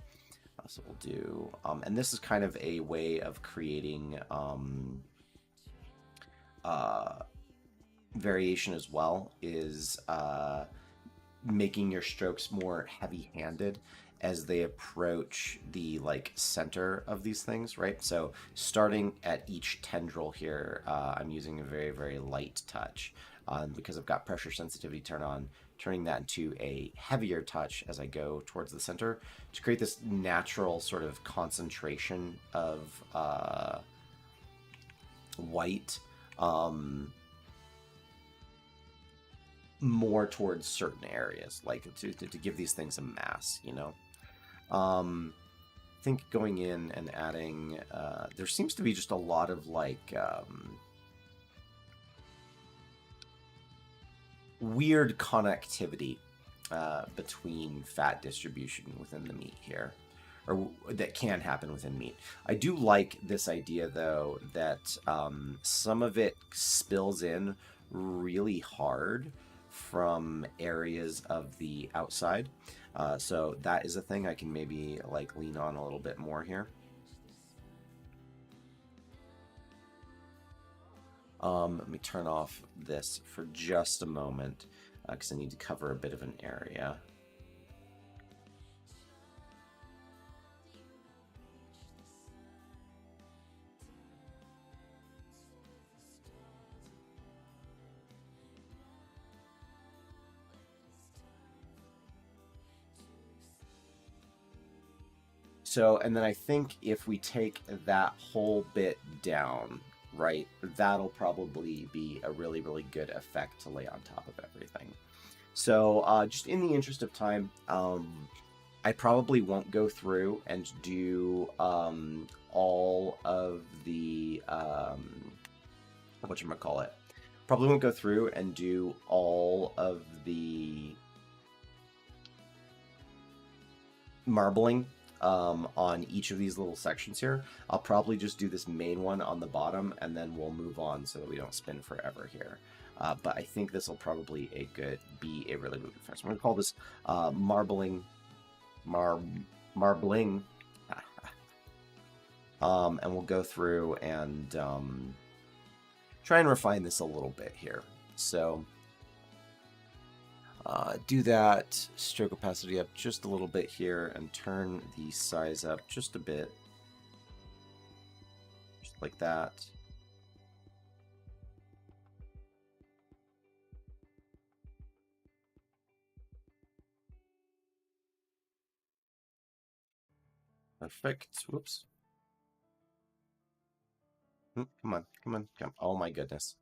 So we'll do, and this is kind of a way of creating variation as well, is making your strokes more heavy-handed as they approach the like center of these things, right? So starting at each tendril here, I'm using a very, very light touch because I've got pressure sensitivity turned on, turning that into a heavier touch as I go towards the center to create this natural sort of concentration of white. more towards certain areas, like to give these things a mass, you know. I think going in and adding, there seems to be just a lot of like weird connectivity between fat distribution within the meat here, or that can happen within meat. I do like this idea, though, that some of it spills in really hard from areas of the outside. So that is a thing I can maybe like lean on a little bit more here. Let me turn off this for just a moment because I need to cover a bit of an area. So, and then I think if we take that whole bit down, right, that'll probably be a really, really good effect to lay on top of everything. So, just in the interest of time, I probably won't go through and do all of the whatchamacallit. Probably won't go through and do all of the marbling on each of these little sections here. I'll probably just do this main one on the bottom, and then we'll move on so that we don't spin forever here. But I think this will probably be a really, really good effect. So I'm going to call this marbling, marbling, and we'll go through and try and refine this a little bit here. So do that, stroke opacity up just a little bit here, and turn the size up just a bit, just like that. Perfect. Whoops. Come on, come on, come. Oh my goodness.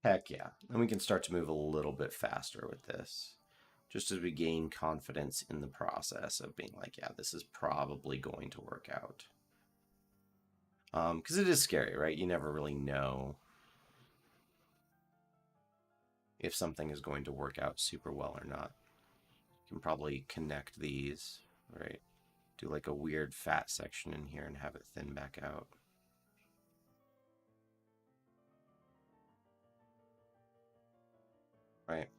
Heck yeah. And we can start to move a little bit faster with this, just as we gain confidence in the process of being like, yeah, this is probably going to work out. Because it is scary, right? You never really know if something is going to work out super well or not. You can probably connect these, right? Do like a weird fat section in here and have it thin back out. Right.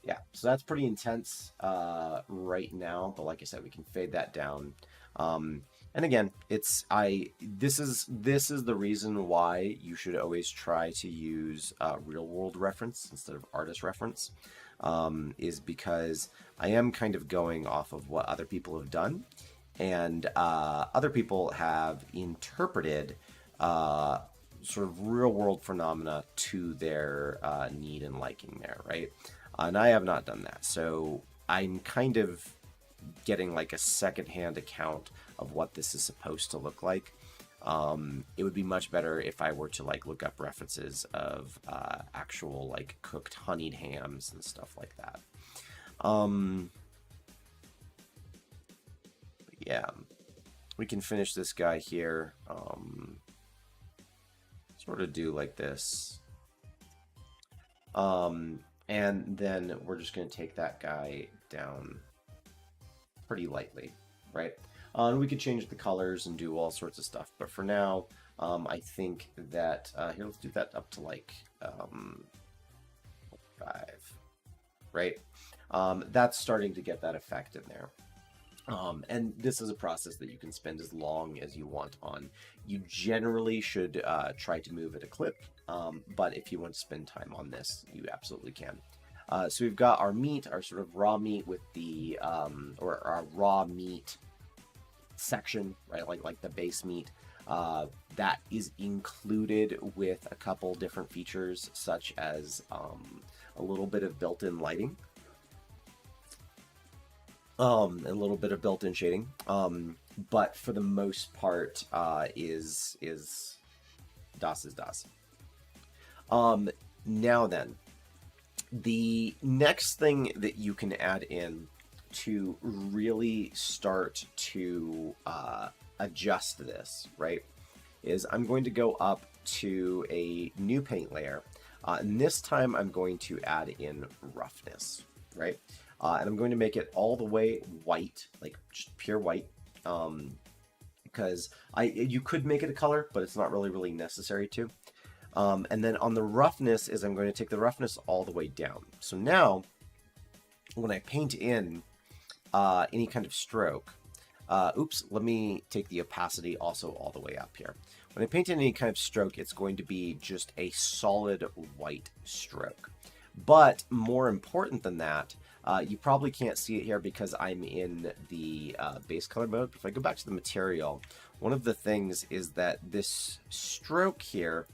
Yeah, so that's pretty intense right now, but like I said, we can fade that down. And again, this is the reason why you should always try to use real world reference instead of artist reference, is because I am kind of going off of what other people have done, and other people have interpreted sort of real world phenomena to their need and liking there, right? And I have not done that. So I'm kind of getting like a secondhand account of what this is supposed to look like. It would be much better if I were to like look up references of actual like cooked honeyed hams and stuff like that. Um, yeah, we can finish this guy here. Sort of do like this. And then we're just going to take that guy down pretty lightly, right? And we could change the colors and do all sorts of stuff. But for now, I think that, here, let's do that up to like 5, right? That's starting to get that effect in there. And this is a process that you can spend as long as you want on. You generally should try to move at a clip, but if you want to spend time on this, you absolutely can. So we've got our meat, our sort of raw meat with the, or our raw meat section, right? Like the base meat. That is included with a couple different features, such as a little bit of built-in lighting. A little bit of built-in shading, but for the most part, is das is das. Now then, the next thing that you can add in to really start to adjust this, right, is I'm going to go up to a new paint layer, and this time I'm going to add in roughness, right? And I'm going to make it all the way white, like just pure white, because you could make it a color, but it's not really necessary to. And then on the roughness is I'm going to take the roughness all the way down. So now, when I paint in any kind of stroke, oops, let me take the opacity also all the way up here. When I paint in any kind of stroke, it's going to be just a solid white stroke. But more important than that, you probably can't see it here because I'm in the base color mode. But if I go back to the material, one of the things is that this stroke here,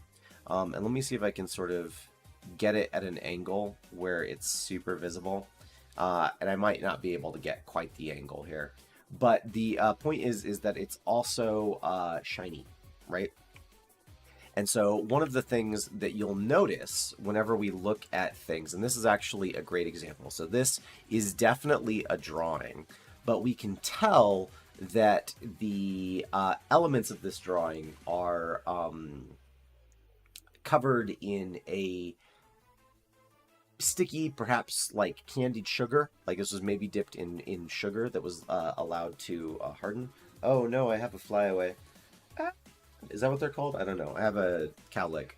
and let me see if I can sort of get it at an angle where it's super visible. And I might not be able to get quite the angle here. But the point is that it's also shiny, right? And so one of the things that you'll notice whenever we look at things, and this is actually a great example. So this is definitely a drawing, but we can tell that the elements of this drawing are covered in a sticky, perhaps like candied sugar. Like this was maybe dipped in sugar that was allowed to harden. Oh no, I have a flyaway. Is that what they're called? I don't know. I have a cowlick.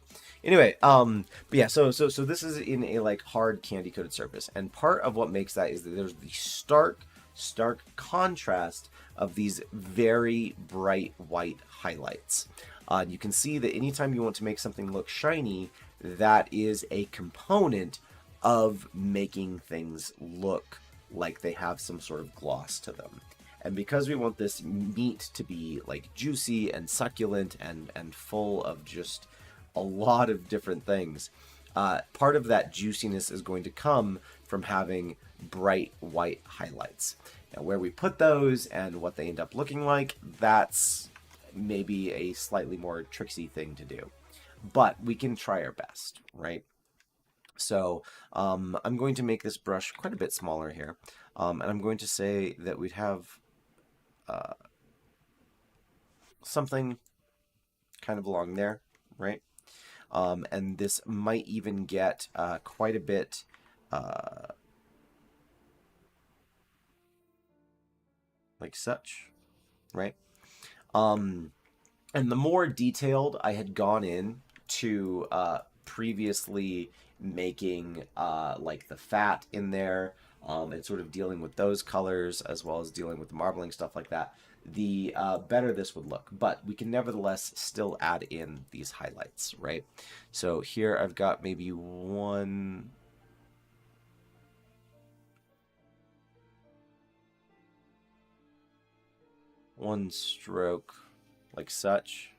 Anyway, but yeah, so this is in a like hard candy coated surface, and part of what makes that is that there's the stark contrast of these very bright white highlights. You can see that anytime you want to make something look shiny, that is a component of making things look like they have some sort of gloss to them. And because we want this meat to be like juicy and succulent and full of just a lot of different things, part of that juiciness is going to come from having bright white highlights. Now, where we put those and what they end up looking like, that's maybe a slightly more tricksy thing to do. But we can try our best, right? So I'm going to make this brush quite a bit smaller here. And I'm going to say that we'd have something kind of along there, right? And this might even get quite a bit like such, right? And the more detailed I had gone in to previously making like the fat in there, and sort of dealing with those colors as well as dealing with the marbling, stuff like that, the better this would look. But we can nevertheless still add in these highlights, right? So here I've got maybe one stroke like such,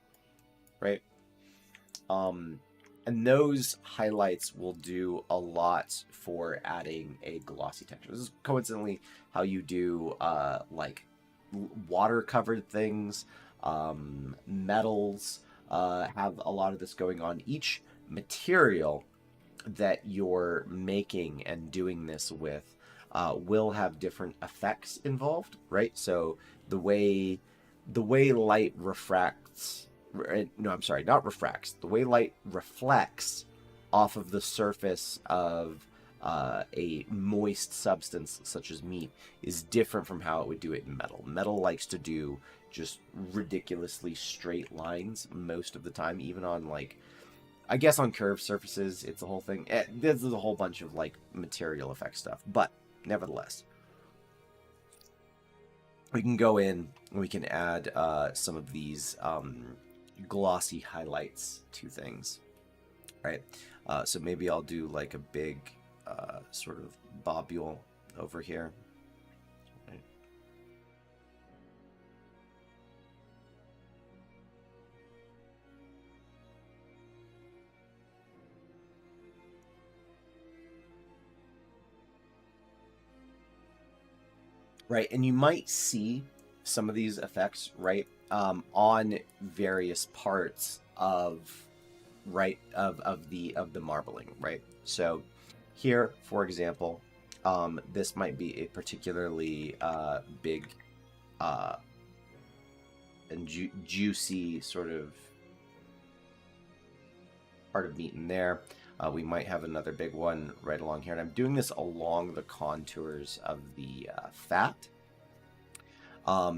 right? And those highlights will do a lot for adding a glossy texture. This is coincidentally how you do like water-covered things, Metals have a lot of this going on. Each material that you're making and doing this with will have different effects involved, right? So the way light refracts, no, I'm sorry, not refracts. The way light reflects off of the surface of a moist substance such as meat is different from how it would do it in metal. Metal likes to do just ridiculously straight lines most of the time, even on like, I guess on curved surfaces, it's a whole thing. This is a whole bunch of like material effect stuff, but nevertheless, we can go in and we can add some of these glossy highlights to things, right? So maybe I'll do like a big sort of bobule over here. Right, and you might see some of these effects, right, on various parts of, right, of the marbling, right? So here, for example, this might be a particularly big and juicy sort of part of meat in there. We might have another big one right along here. And I'm doing this along the contours of the fat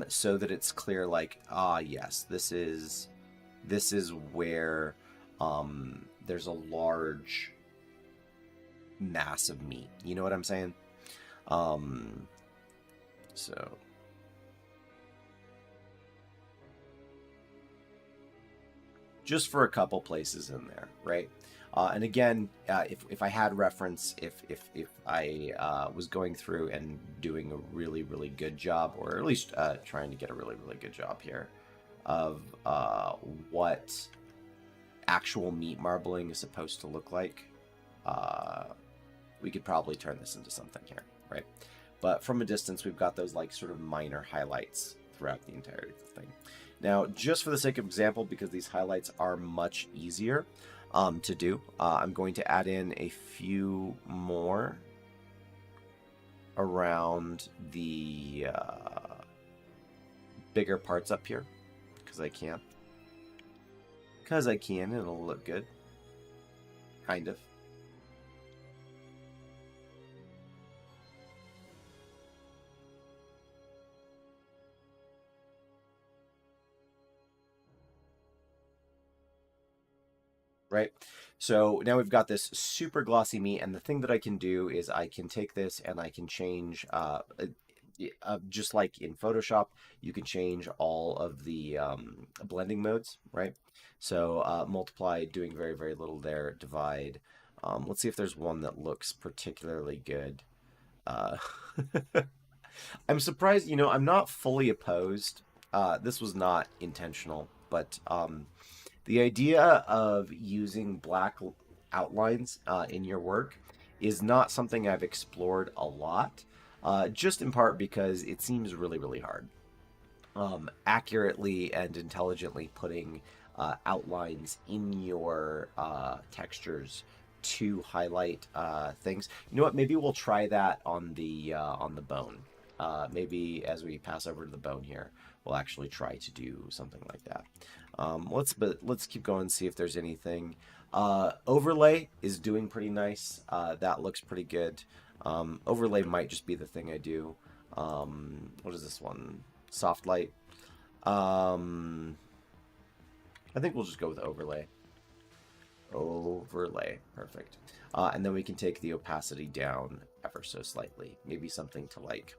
so that it's clear like, yes, this is where there's a large mass of meat. You know what I'm saying? So... just for a couple places in there, right? And again, if I had reference, if I was going through and doing a really, really good job, or at least trying to get a really, really good job here of what actual meat marbling is supposed to look like, we could probably turn this into something here, right? But from a distance, we've got those like sort of minor highlights throughout the entirety of the thing. Now, just for the sake of example, because these highlights are much easier to do, I'm going to add in a few more around the bigger parts up here, because I can. Because I can, it'll look good. Kind of. Right? So now we've got this super glossy meat, and the thing that I can do is I can take this and I can change, just like in Photoshop, you can change all of the blending modes, right? So multiply, doing very, very little there, divide. Let's see if there's one that looks particularly good. I'm surprised, I'm not fully opposed. This was not intentional, but the idea of using black outlines in your work is not something I've explored a lot, just in part because it seems really, really hard. Accurately and intelligently putting outlines in your textures to highlight things. You know what? Maybe we'll try that on the bone. Maybe as we pass over to the bone here, we'll actually try to do something like that. Let's keep going and see if there's anything. Overlay is doing pretty nice. That looks pretty good. Overlay might just be the thing I do. What is this one? Soft light. I think we'll just go with overlay. Overlay, perfect. And then we can take the opacity down ever so slightly, maybe something to like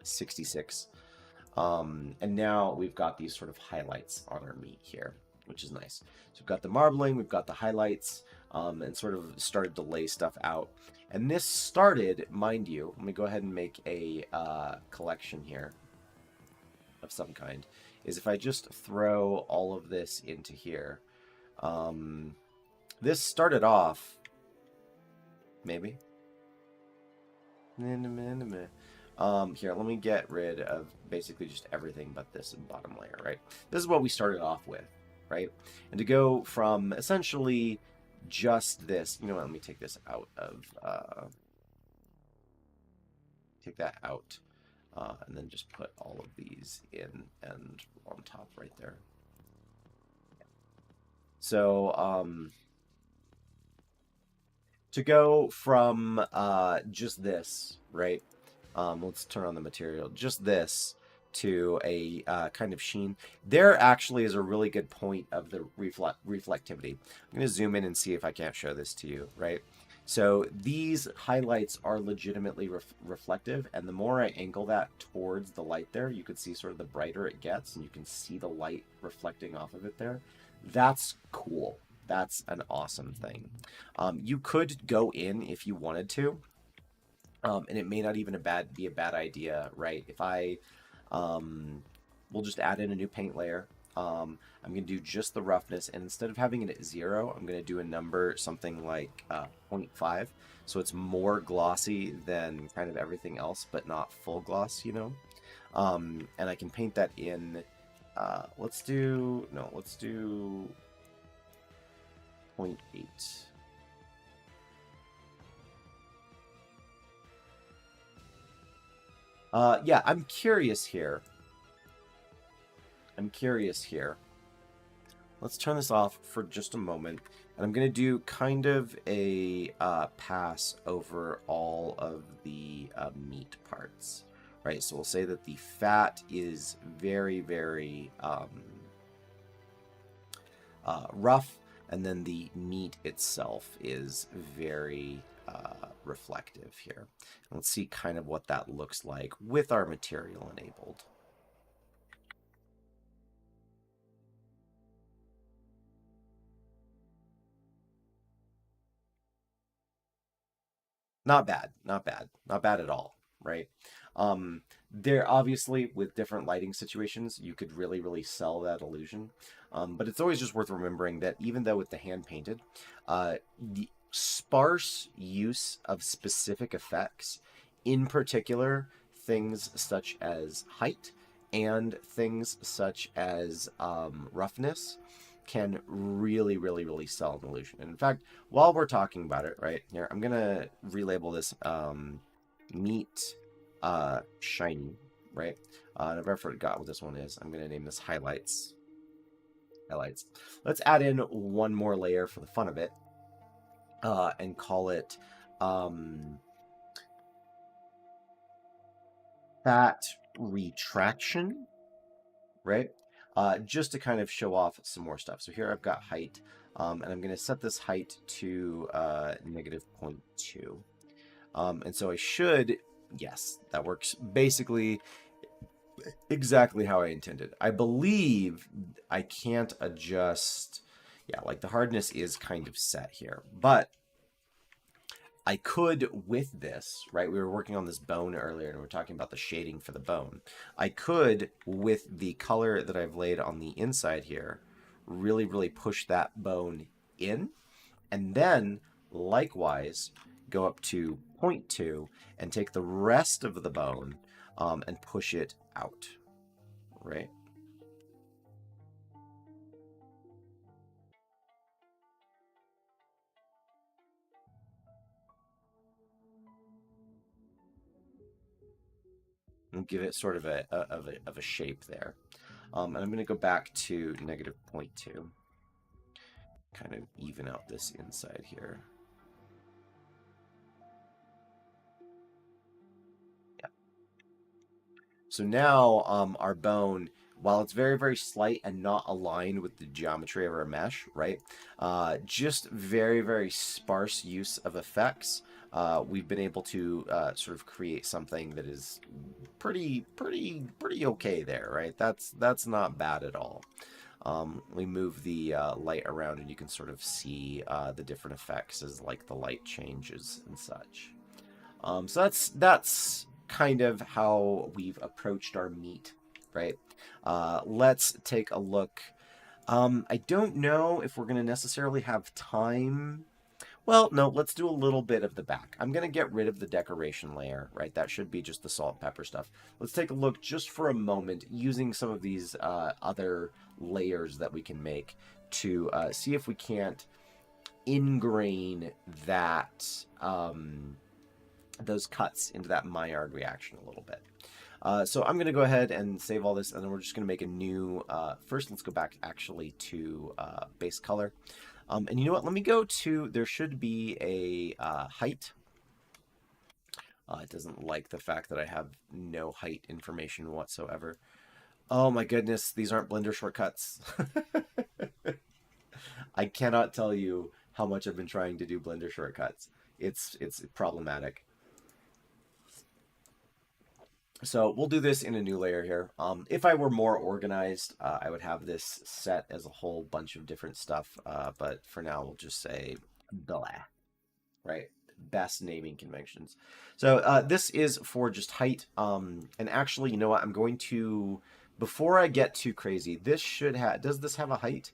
66. And now we've got these sort of highlights on our meat here, which is nice. So we've got the marbling, we've got the highlights, and sort of started to lay stuff out. And this started, mind you, let me go ahead and make a collection here of some kind, is if I just throw all of this into here. This started off, maybe, Here, let me get rid of basically just everything but this bottom layer, right? This is what we started off with, right? And to go from essentially just this, you know what, let me take this out of, take that out, and then just put all of these in and on top right there. So, to go from just this, right? Let's turn on the material. Just this to a kind of sheen. There actually is a really good point of the reflectivity. I'm going to zoom in and see if I can't show this to you, right? So these highlights are legitimately reflective, and the more I angle that towards the light there, you can see sort of the brighter it gets, and you can see the light reflecting off of it there. That's cool. That's an awesome thing. You could go in if you wanted to, and it may not even be a bad idea, right? If I, we'll just add in a new paint layer. I'm going to do just the roughness, and instead of having it at 0, I'm going to do a number something like 0.5, so it's more glossy than kind of everything else, but not full gloss, you know? And I can paint that in, let's do 0.8. Yeah, I'm curious here. Let's turn this off for just a moment, and I'm going to do kind of a pass over all of the meat parts, right? So we'll say that the fat is very, very rough, and then the meat itself is very reflective here. And let's see kind of what that looks like with our material enabled. Not bad, not bad, not bad at all, right? There obviously, with different lighting situations, you could really, really sell that illusion. But it's always just worth remembering that even though with the hand painted, the sparse use of specific effects, in particular, things such as height and things such as roughness, can really, really, really sell an illusion. And in fact, while we're talking about it, right here, I'm gonna relabel this meat shiny, right? And I've forgot what this one is. I'm gonna name this highlights. Highlights. Let's add in one more layer for the fun of it, and call it fat retraction, right? Just to kind of show off some more stuff. So here I've got height, and I'm going to set this height to negative 0.2. And so I should, yes, that works basically exactly how I intended. I believe I can't adjust, yeah, like the hardness is kind of set here, but I could, with this, right? We were working on this bone earlier and we were talking about the shading for the bone. I could, with the color that I've laid on the inside here, really, really push that bone in, and then likewise go up to 0.2 and take the rest of the bone and push it out, right? And give it sort of a shape there. And I'm going to go back to negative 0.2. Kind of even out this inside here. Yeah. So now our bone, while it's very, very slight and not aligned with the geometry of our mesh, right? Just very, very sparse use of effects. We've been able to sort of create something that is pretty okay there, right? That's not bad at all. We move the light around and you can sort of see the different effects as like the light changes and such. So that's kind of how we've approached our meat, right? Let's take a look. I don't know if we're going to necessarily have time. Well, no, let's do a little bit of the back. I'm going to get rid of the decoration layer, right? That should be just the salt and pepper stuff. Let's take a look just for a moment using some of these other layers that we can make to see if we can't ingrain that those cuts into that Maillard reaction a little bit. So I'm going to go ahead and save all this, and then we're just going to make a new... first, let's go back actually to base color. And you know what? Let me go to... There should be a height. It doesn't like the fact that I have no height information whatsoever. Oh my goodness, these aren't Blender shortcuts. I cannot tell you how much I've been trying to do Blender shortcuts. It's problematic. So we'll do this in a new layer here. If I were more organized, I would have this set as a whole bunch of different stuff. But for now, we'll just say blah, right? Best naming conventions. So this is for just height. And actually, you know what? I'm going to, before I get too crazy, this should have, does this have a height?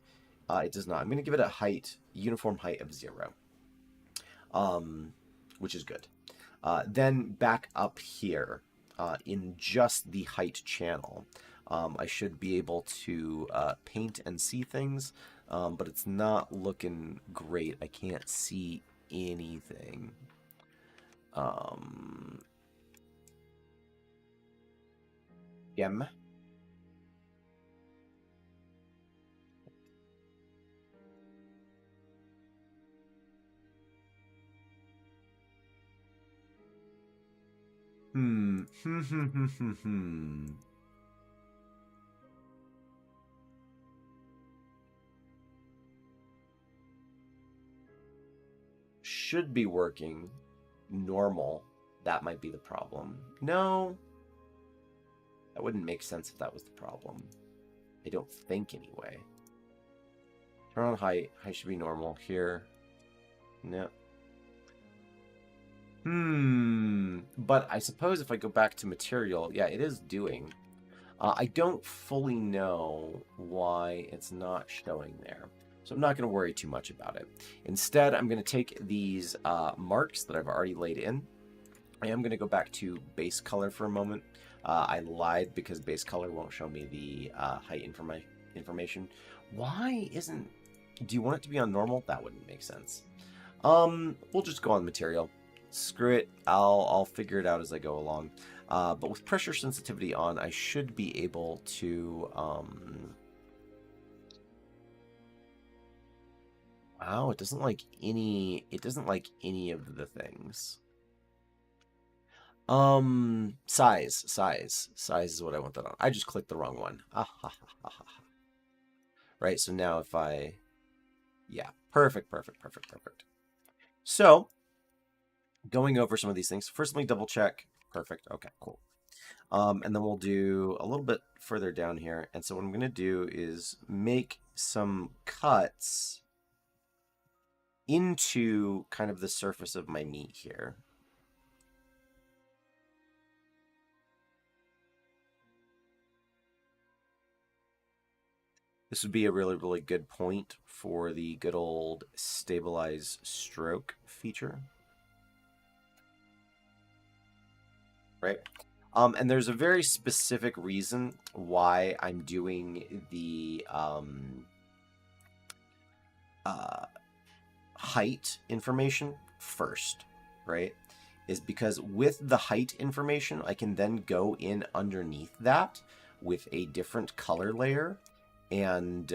It does not. I'm going to give it a height, uniform height of 0, which is good. Then back up here. In just the height channel, I should be able to paint and see things, but it's not looking great. I can't see anything. Yem. Hmm. Should be working normal. That might be the problem. No. That wouldn't make sense if that was the problem. I don't think anyway. Turn on height. Height should be normal here. No. But I suppose if I go back to material, yeah, it is doing. I don't fully know why it's not showing there. So I'm not going to worry too much about it. Instead, I'm going to take these marks that I've already laid in. I am going to go back to base color for a moment. I lied because base color won't show me the height information. Why isn't... Do you want it to be on normal? That wouldn't make sense. We'll just go on material. Screw it. I'll figure it out as I go along. But with pressure sensitivity on, I should be able to... Wow, it doesn't like any... It doesn't like any of the things. Size is what I want that on. I just clicked the wrong one. Right, so now if I... Yeah, perfect. So, going over some of these things. First, let me double check. Perfect. Okay, cool. And then we'll do a little bit further down here. And so what I'm going to do is make some cuts into kind of the surface of my meat here. This would be a really, really good point for the good old stabilize stroke feature. Right? And there's a very specific reason why I'm doing the height information first, right? Is because with the height information, I can then go in underneath that with a different color layer and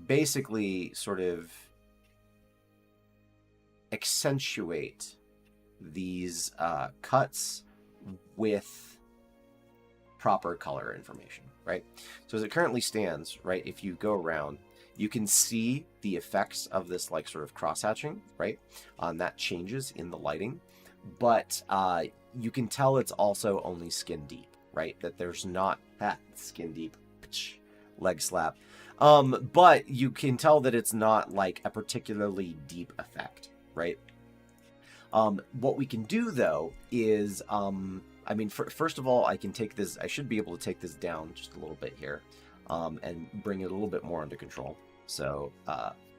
basically sort of accentuate these cuts with proper color information, right? So as it currently stands, right, if you go around, you can see the effects of this like sort of cross-hatching, right? That changes in the lighting, but you can tell it's also only skin deep, right? That there's not that skin deep leg slap. But you can tell that it's not like a particularly deep effect, right? What we can do though is, I mean, first of all, I can take this, I should be able to take this down just a little bit here, and bring it a little bit more under control. So,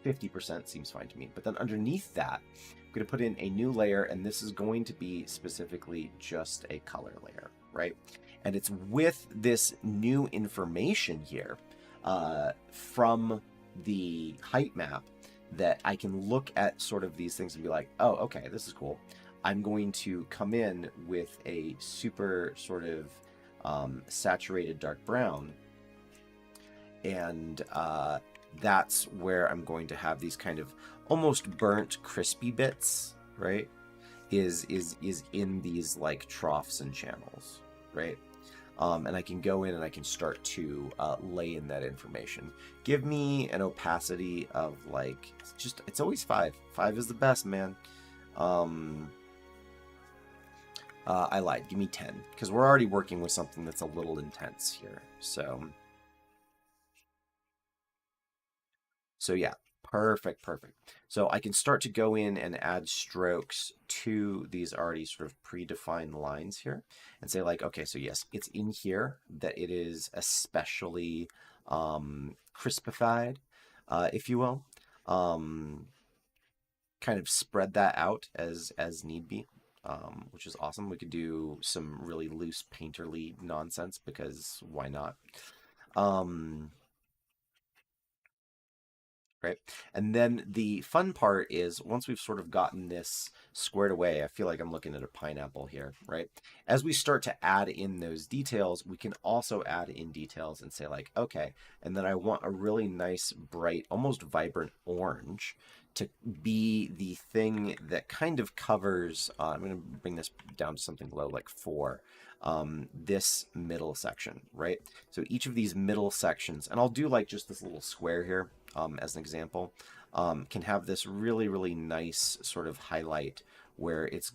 50% seems fine to me. But then underneath that, I'm going to put in a new layer, and this is going to be specifically just a color layer, right? And it's with this new information here from the height map that I can look at sort of these things and be like, oh, okay, this is cool. I'm going to come in with a super sort of saturated dark brown, and that's where I'm going to have these kind of almost burnt crispy bits, right? Is in these like troughs and channels, right? And I can go in and I can start to lay in that information. Give me an opacity of like, it's always 5. 5 is the best, man. I lied. Give me 10, because we're already working with something that's a little intense here. So yeah, perfect. So I can start to go in and add strokes to these already sort of predefined lines here and say like, okay, so yes, it's in here that it is especially crispified, if you will. Kind of spread that out as need be, which is awesome. We could do some really loose painterly nonsense, because why not? Right. And then the fun part is, once we've sort of gotten this squared away, I feel like I'm looking at a pineapple here, right? As we start to add in those details, we can also add in details and say like, okay, and then I want a really nice, bright, almost vibrant orange to be the thing that kind of covers, I'm going to bring this down to something low, like 4, this middle section, right? So each of these middle sections, and I'll do like just this little square here, as an example, can have this really, really nice sort of highlight where it's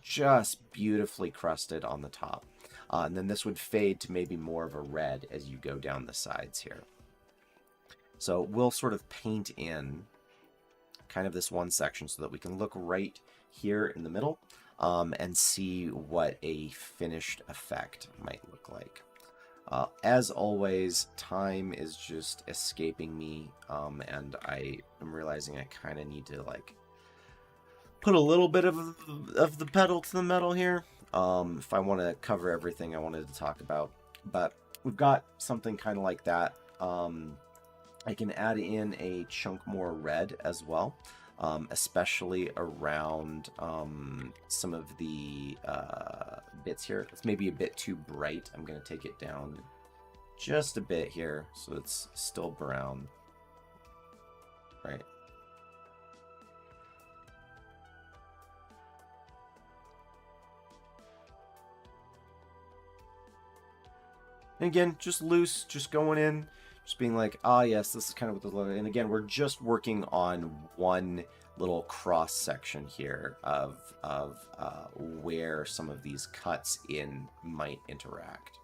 just beautifully crusted on the top. And then this would fade to maybe more of a red as you go down the sides here. So we'll sort of paint in kind of this one section so that we can look right here in the middle, and see what a finished effect might look like. As always, time is just escaping me, and I am realizing I kind of need to like put a little bit of the pedal to the metal here, if I want to cover everything I wanted to talk about. But we've got something kind of like that. I can add in a chunk more red as well, especially around some of the bits here. It's maybe a bit too bright. I'm going to take it down just a bit here so it's still brown, right? And again, just loose, just going in, just being like, ah, yes, this is kind of what the logo. And again, we're just working on one little cross section here of where some of these cuts in might interact,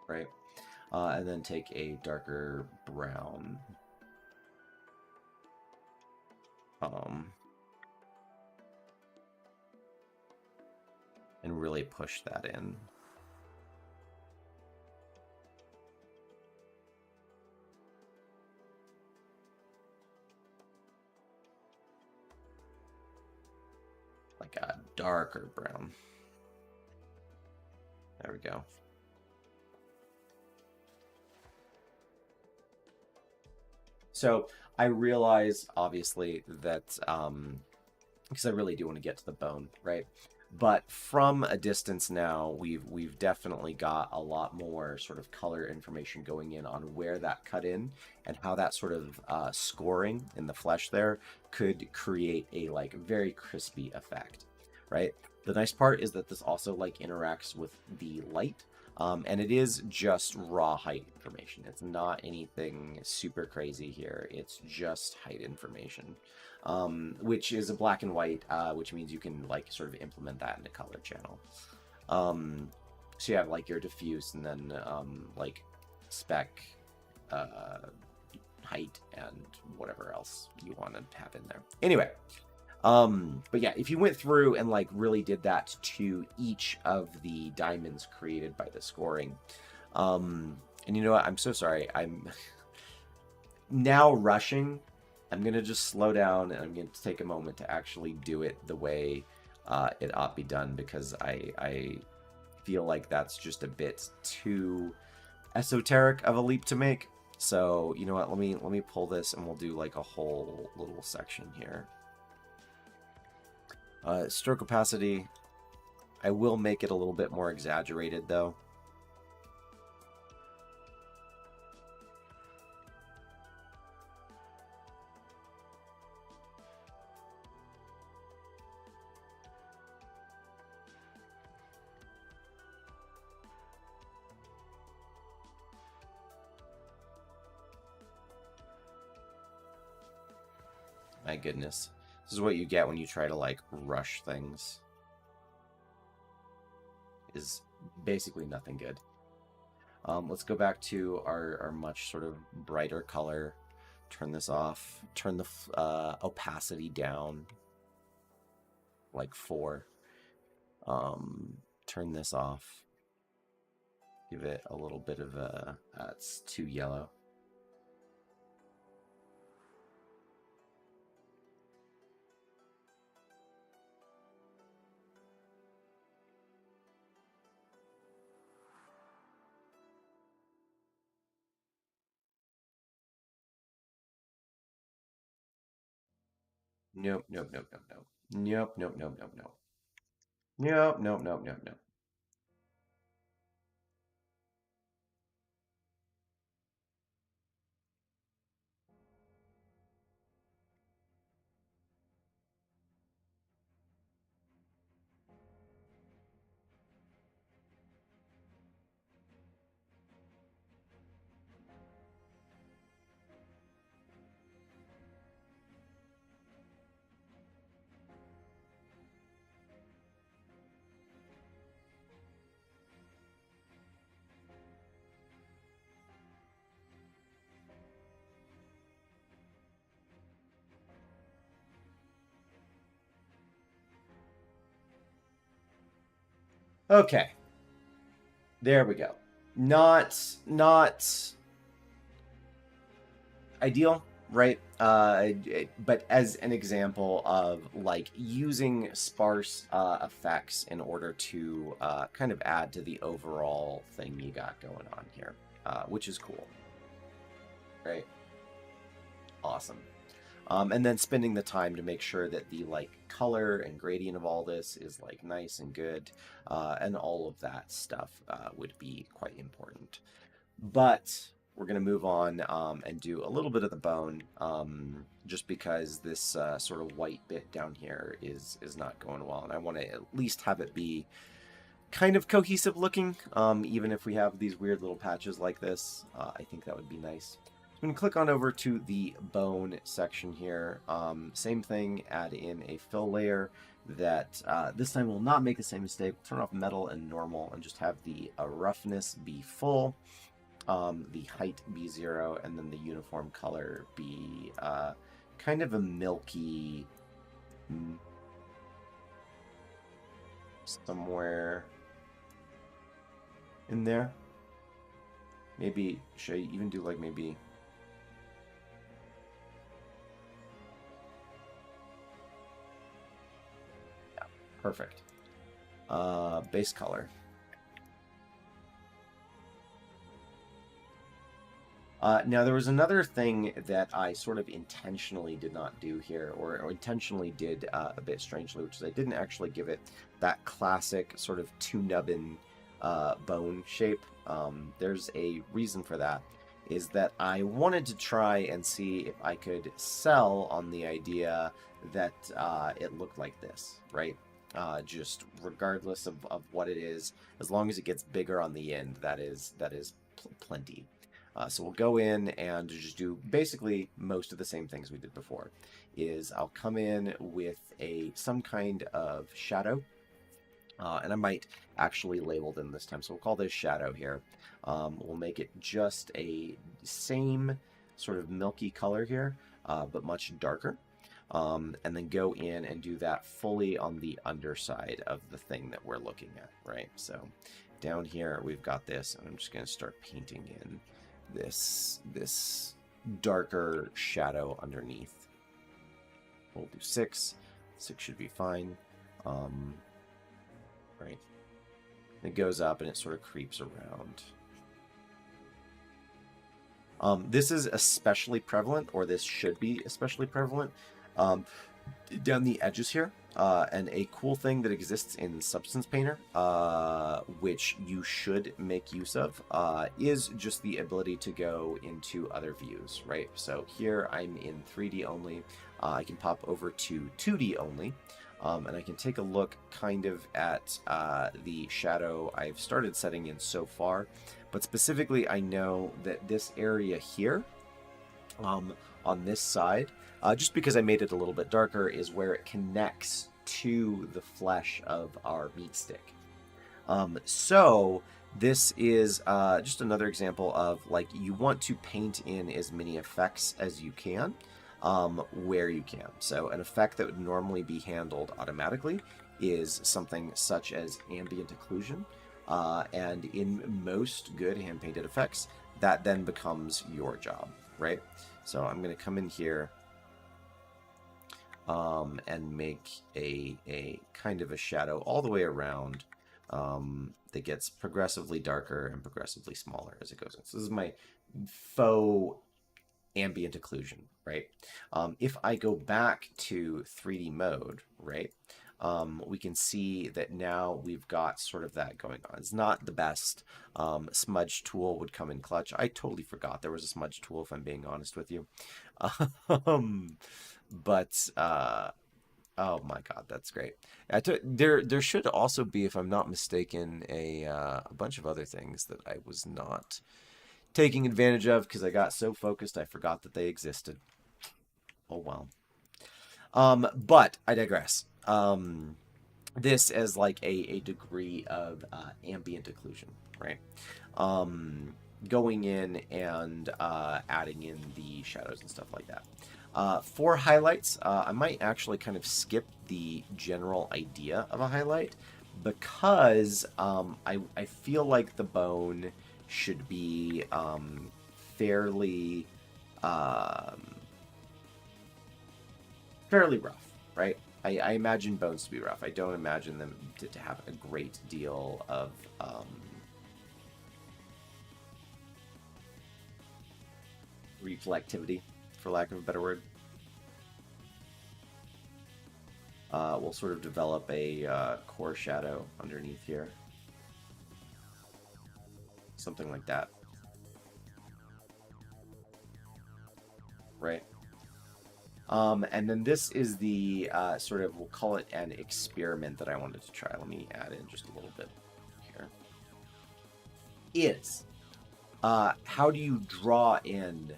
right? And then take a darker brown, and really push that in. Like a darker brown. There we go. So I realize, obviously, that because I really do want to get to the bone, right? But from a distance now, we've definitely got a lot more sort of color information going in on where that cut in and how that sort of scoring in the flesh there could create a like very crispy effect, right? The nice part is that this also like interacts with the light, and it is just raw height information. It's not anything super crazy here. It's just height information, which is a black and white, which means you can like sort of implement that in a color channel. So you have like your diffuse and then like spec, height, and whatever else you want to have in there. Anyway, but yeah, if you went through and like really did that to each of the diamonds created by the scoring, and you know what, I'm so sorry, now rushing, I'm going to just slow down and I'm going to take a moment to actually do it the way it ought to be done, because I feel like that's just a bit too esoteric of a leap to make. So, you know what, let me pull this and we'll do like a whole little section here. Stroke opacity, I will make it a little bit more exaggerated though. My goodness. This is what you get when you try to, like, rush things. Is basically nothing good. Let's go back to our much sort of brighter color. Turn this off. Turn the opacity down. Like 4. Turn this off. Give it a little bit of a... it's too yellow. Nope, nope, nope, nope, nope. Nope, nope, nope, nope, nope. Nope, nope, nope, nope, nope. Okay. There we go. Not ideal, right? But as an example of like using sparse effects in order to kind of add to the overall thing you got going on here, which is cool, right? Awesome. And then spending the time to make sure that the like color and gradient of all this is like nice and good, and all of that stuff would be quite important. But we're going to move on and do a little bit of the bone, just because this sort of white bit down here is not going well, and I want to at least have it be kind of cohesive looking, even if we have these weird little patches like this. I think that would be nice. I'm going to click on over to the bone section here. Same thing, add in a fill layer that this time will not make the same mistake. Turn off metal and normal and just have the roughness be full, the height be 0, and then the uniform color be kind of a milky, somewhere in there. Maybe, should I even do like maybe... Perfect. Base color. Now, there was another thing that I sort of intentionally did not do here, or intentionally did a bit strangely, which is I didn't actually give it that classic sort of two-nubbin bone shape. There's a reason for that, is that I wanted to try and see if I could sell on the idea that it looked like this, right? Just regardless of what it is, as long as it gets bigger on the end, that is plenty. So we'll go in and just do basically most of the same things we did before. Is I'll come in with some kind of shadow, and I might actually label them this time. So we'll call this shadow here. We'll make it just a same sort of milky color here, but much darker. And then go in and do that fully on the underside of the thing that we're looking at, right? So down here we've got this, and I'm just going to start painting in this darker shadow underneath. We'll do 6. 6 should be fine. Right. It goes up and it sort of creeps around. This is especially prevalent, or this should be especially prevalent, down the edges here. And a cool thing that exists in Substance Painter, which you should make use of, is just the ability to go into other views, right? So here I'm in 3D only. I can pop over to 2D only, and I can take a look kind of at the shadow I've started setting in so far. But specifically, I know that this area here, on this side, just because I made it a little bit darker, is where it connects to the flesh of our meat stick. So this is just another example of, like, you want to paint in as many effects as you can, where you can. So an effect that would normally be handled automatically is something such as ambient occlusion. And in most good hand-painted effects, that then becomes your job, right? So I'm going to come in here and make a kind of a shadow all the way around that gets progressively darker and progressively smaller as it goes in. So this is my faux ambient occlusion, right? If I go back to 3D mode, right, we can see that now we've got sort of that going on. It's not the best. Smudge tool would come in clutch. I totally forgot there was a smudge tool, if I'm being honest with you. But oh my god, that's great. There should also be, if I'm not mistaken, a bunch of other things that I was not taking advantage of because I got so focused I forgot that they existed. Oh well. But I digress. This as like a degree of ambient occlusion, right? Going in and adding in the shadows and stuff like that. For highlights, I might actually kind of skip the general idea of a highlight because I feel like the bone should be fairly rough, right? I imagine bones to be rough. I don't imagine them to have a great deal of reflectivity, for lack of a better word. We'll sort of develop a core shadow underneath here. Something like that. Right? And then this is the sort of, we'll call it an experiment that I wanted to try. Let me add in just a little bit here. How do you draw in,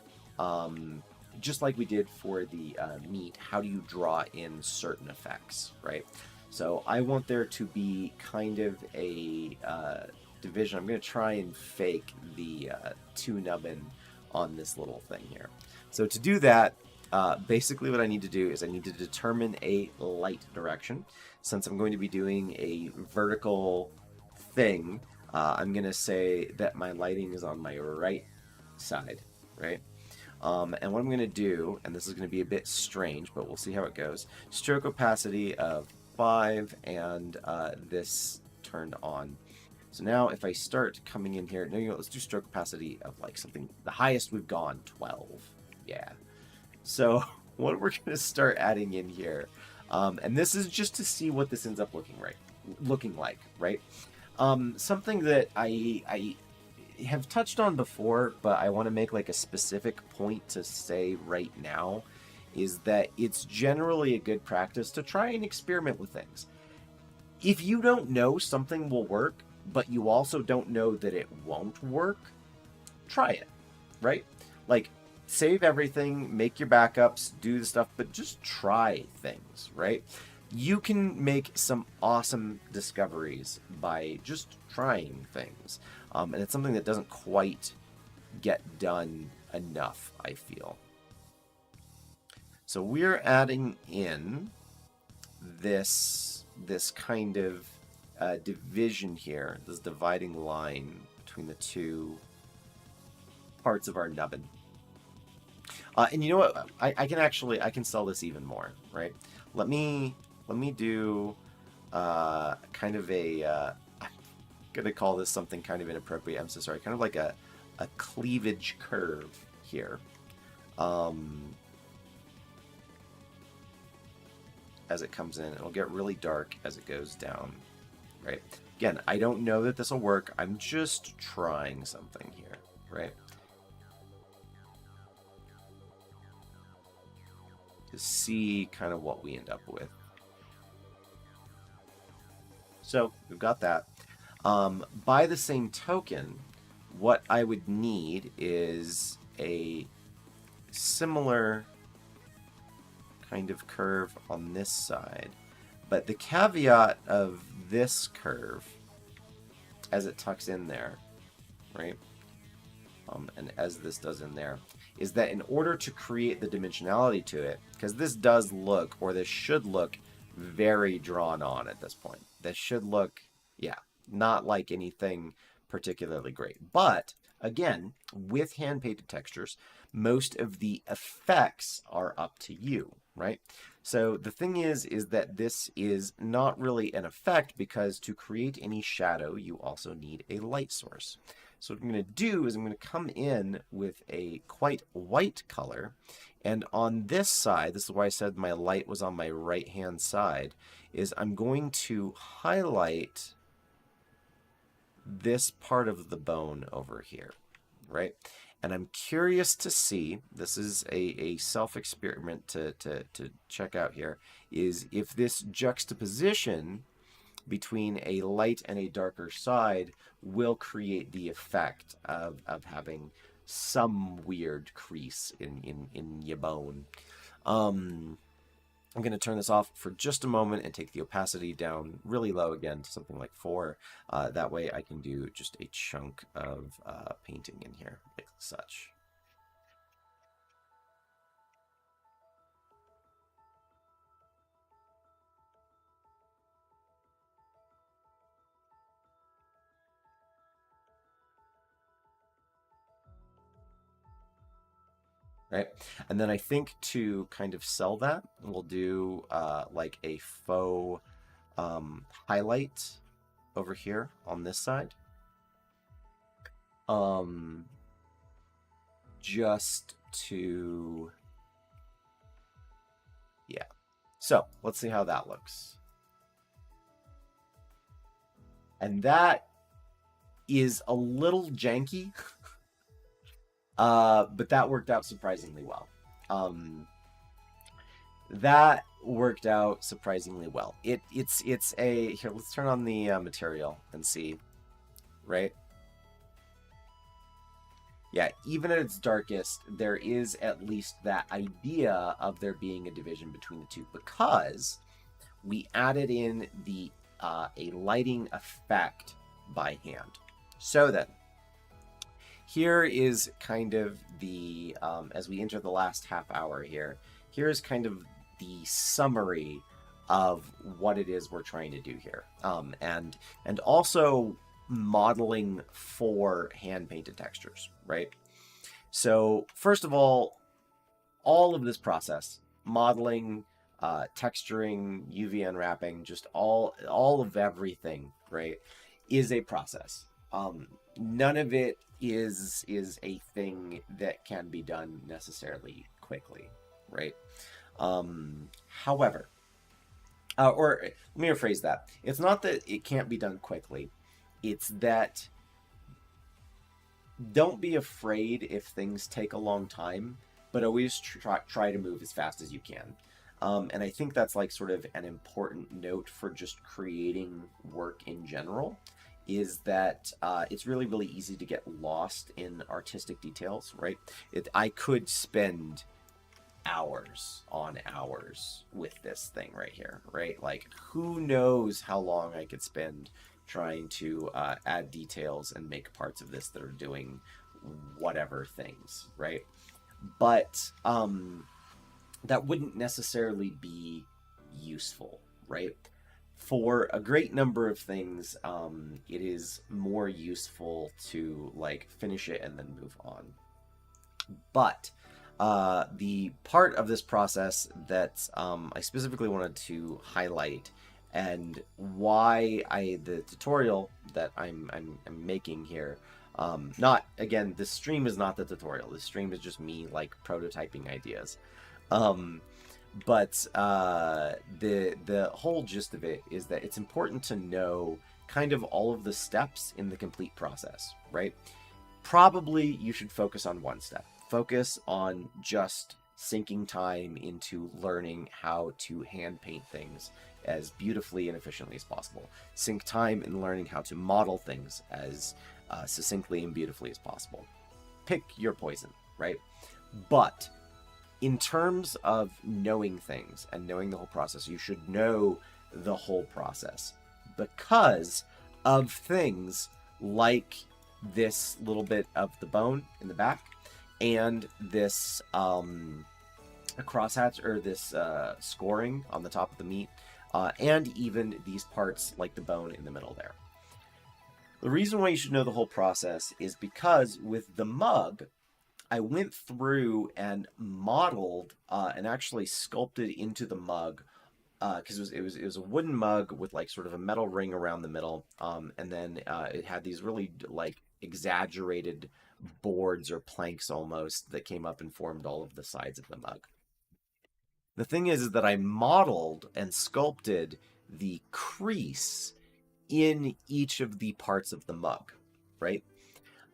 just like we did for the meat, how do you draw in certain effects, right? So I want there to be kind of a division. I'm going to try and fake the two nubbin on this little thing here. So to do that, basically what I need to do is I need to determine a light direction. Since I'm going to be doing a vertical thing, I'm going to say that my lighting is on my right side, right? And what I'm going to do, and this is going to be a bit strange, but we'll see how it goes. Stroke opacity of 5 and this turned on. So now if I start coming in here, no, you know, let's do stroke opacity of like something, the highest we've gone, 12. Yeah. So what we're going to start adding in here, and this is just to see what this ends up looking like, right? Something that I have touched on before, but I want to make like a specific point to say right now, is that it's generally a good practice to try and experiment with things. If you don't know something will work, but you also don't know that it won't work, try it, right? Like, save everything, make your backups, do the stuff, but just try things, right? You can make some awesome discoveries by just trying things. And it's something that doesn't quite get done enough, I feel. So we're adding in this kind of division here, this dividing line between the two parts of our nubbin. And you know what? I can actually I can sell this even more, right? Let me do kind of a I'm gonna call this something kind of inappropriate. I'm so sorry. Kind of like a cleavage curve here. Um, as it comes in, it'll get really dark as it goes down, right? Again, I don't know that this will work. I'm just trying something here, right? To see kind of what we end up with. So we've got that. By the same token, what I would need is a similar kind of curve on this side. But the caveat of this curve, as it tucks in there, right? And as this does in there, is that in order to create the dimensionality to it, because this does look, or this should look, very drawn on at this point. This should look, yeah, not like anything particularly great. But again, with hand painted textures, most of the effects are up to you, right? So the thing is that this is not really an effect because to create any shadow, you also need a light source. So what I'm going to do is I'm going to come in with a quite white color. And on this side, this is why I said my light was on my right-hand side, is I'm going to highlight this part of the bone over here, right? And I'm curious to see, this is a self-experiment to check out here, is if this juxtaposition between a light and a darker side will create the effect of having some weird crease in your bone. I'm going to turn this off for just a moment and take the opacity down really low again to something like 4. That way I can do just a chunk of painting in here, like such. Right, and then I think to kind of sell that, we'll do like a faux highlight over here on this side. Just to, yeah. So let's see how that looks. And that is a little janky, but that worked out surprisingly well. That worked out surprisingly well. It's a, here, let's turn on the material and see, right? Yeah, even at its darkest, there is at least that idea of there being a division between the two because we added in the a lighting effect by hand. So then, here is kind of the, as we enter the last half hour here, here's kind of the summary of what it is we're trying to do here. And also modeling for hand-painted textures, right? So first of all of this process, modeling, texturing, UV unwrapping, just all of everything, right, is a process. None of it is a thing that can be done necessarily quickly, right? However, or let me rephrase that. It's not that it can't be done quickly. It's that don't be afraid if things take a long time, but always try to move as fast as you can. And I think that's like sort of an important note for just creating work in general, is that it's really, really easy to get lost in artistic details, right? I could spend hours on hours with this thing right here, right? Like, who knows how long I could spend trying to add details and make parts of this that are doing whatever things, right? But that wouldn't necessarily be useful, right? For a great number of things, it is more useful to like finish it and then move on. But The part of this process that I specifically wanted to highlight, and why the tutorial that I'm making here, not again, this stream is not the tutorial. This stream is just me like prototyping ideas. Um, but the whole gist of it is that it's important to know kind of all of the steps in the complete process, right? Probably you should focus on one step. Focus on just sinking time into learning how to hand paint things as beautifully and efficiently as possible. Sink time in learning how to model things as succinctly and beautifully as possible. Pick your poison, right? But in terms of knowing things and knowing the whole process, you should know the whole process because of things like this little bit of the bone in the back and this crosshatch or this scoring on the top of the meat, and even these parts like the bone in the middle there. The reason why you should know the whole process is because with the mug, I went through and modeled and actually sculpted into the mug, because it was a wooden mug with like sort of a metal ring around the middle, and then it had these really like exaggerated boards or planks almost that came up and formed all of the sides of the mug. The thing is that I modeled and sculpted the crease in each of the parts of the mug, right?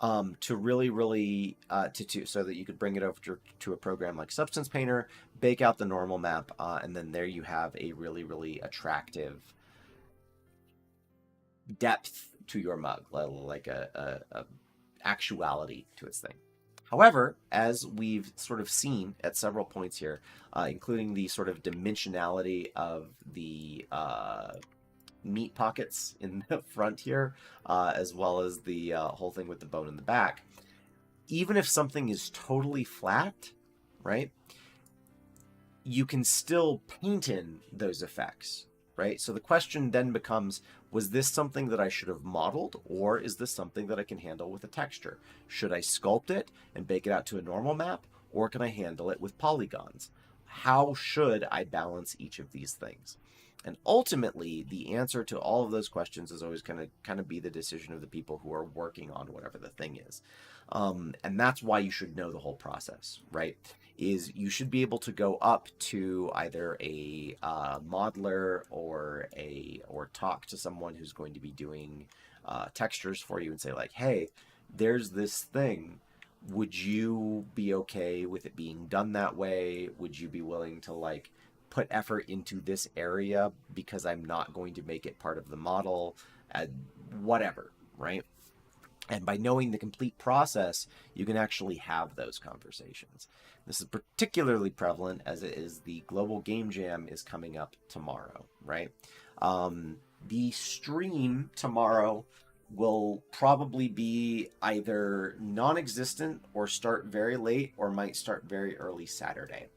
To really to so that you could bring it over to a program like Substance Painter, bake out the normal map, and then there you have a really attractive depth to your mug, like a actuality to its thing. However, as we've sort of seen at several points here, including the sort of dimensionality of the meat pockets in the front here, as well as the whole thing with the bone in the back, even if something is totally flat, right, you can still paint in those effects, right? So the question then becomes, was this something that I should have modeled, or is this something that I can handle with a texture? Should I sculpt it and bake it out to a normal map, or can I handle it with polygons? How should I balance each of these things? And ultimately, the answer to all of those questions is always going to kind of be the decision of the people who are working on whatever the thing is. And that's why you should know the whole process, right? Is you should be able to go up to either a modeler or talk to someone who's going to be doing textures for you and say like, hey, there's this thing. Would you be okay with it being done that way? Would you be willing to like put effort into this area because I'm not going to make it part of the model, whatever, right? And by knowing the complete process, you can actually have those conversations. This is particularly prevalent as it is the Global Game Jam is coming up tomorrow, right? The stream tomorrow will probably be either non-existent or start very late or might start very early Saturday.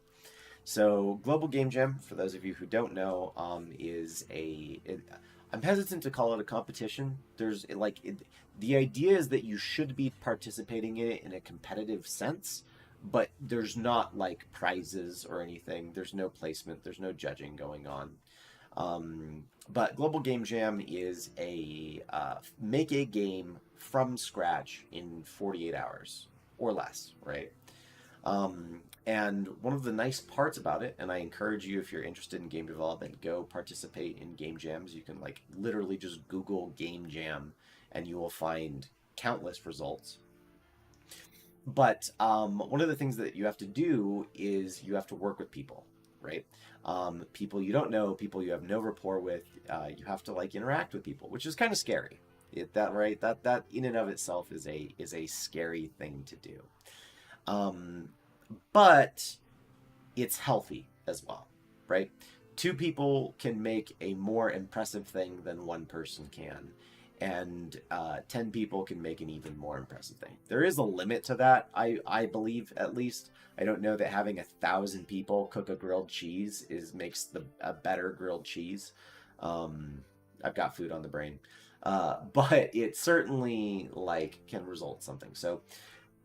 So Global Game Jam, for those of you who don't know, is I'm hesitant to call it a competition. The idea is that you should be participating in it in a competitive sense, but there's not like prizes or anything. There's no placement. There's no judging going on. But Global Game Jam is make a game from scratch in 48 hours or less, right? And one of the nice parts about it, and I encourage you, if you're interested in game development, go participate in game jams. You can like literally just Google game jam and you will find countless results. But one of the things that you have to do is you have to work with people, right? People you don't know, people you have no rapport with. You have to like interact with people, which is kind of scary. That in and of itself is a scary thing to do. But it's healthy as well, right? Two people can make a more impressive thing than one person can, and 10 people can make an even more impressive thing. There is a limit to that, I believe, at least. I don't know that having 1,000 people cook a grilled cheese makes a better grilled cheese. I've got food on the brain. But it certainly like can result something. So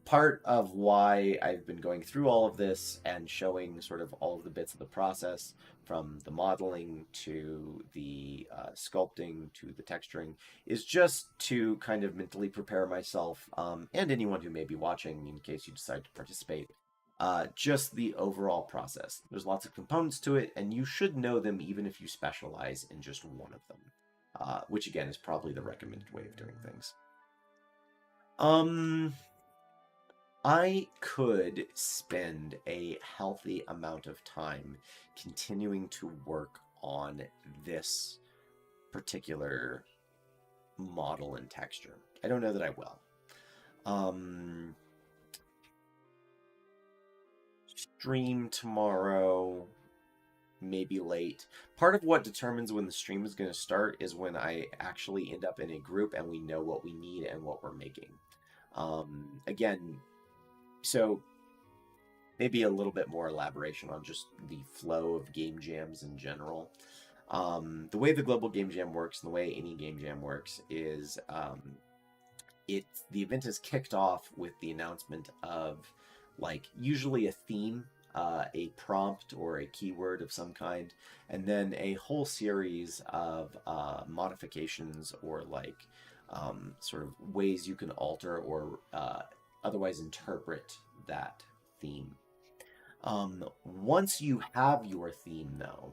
part of why I've been going through all of this and showing sort of all of the bits of the process, from the modeling to the sculpting to the texturing, is just to kind of mentally prepare myself, and anyone who may be watching in case you decide to participate, just the overall process. There's lots of components to it, and you should know them even if you specialize in just one of them, which again is probably the recommended way of doing things. I could spend a healthy amount of time continuing to work on this particular model and texture. I don't know that I will. Stream tomorrow, maybe late. Part of what determines when the stream is going to start is when I actually end up in a group and we know what we need and what we're making. Again, so maybe a little bit more elaboration on just the flow of game jams in general. The way the Global Game Jam works and the way any game jam works is the event is kicked off with the announcement of, like, usually a theme, a prompt or a keyword of some kind, and then a whole series of modifications or like sort of ways you can alter or otherwise interpret that theme. Once you have your theme, though,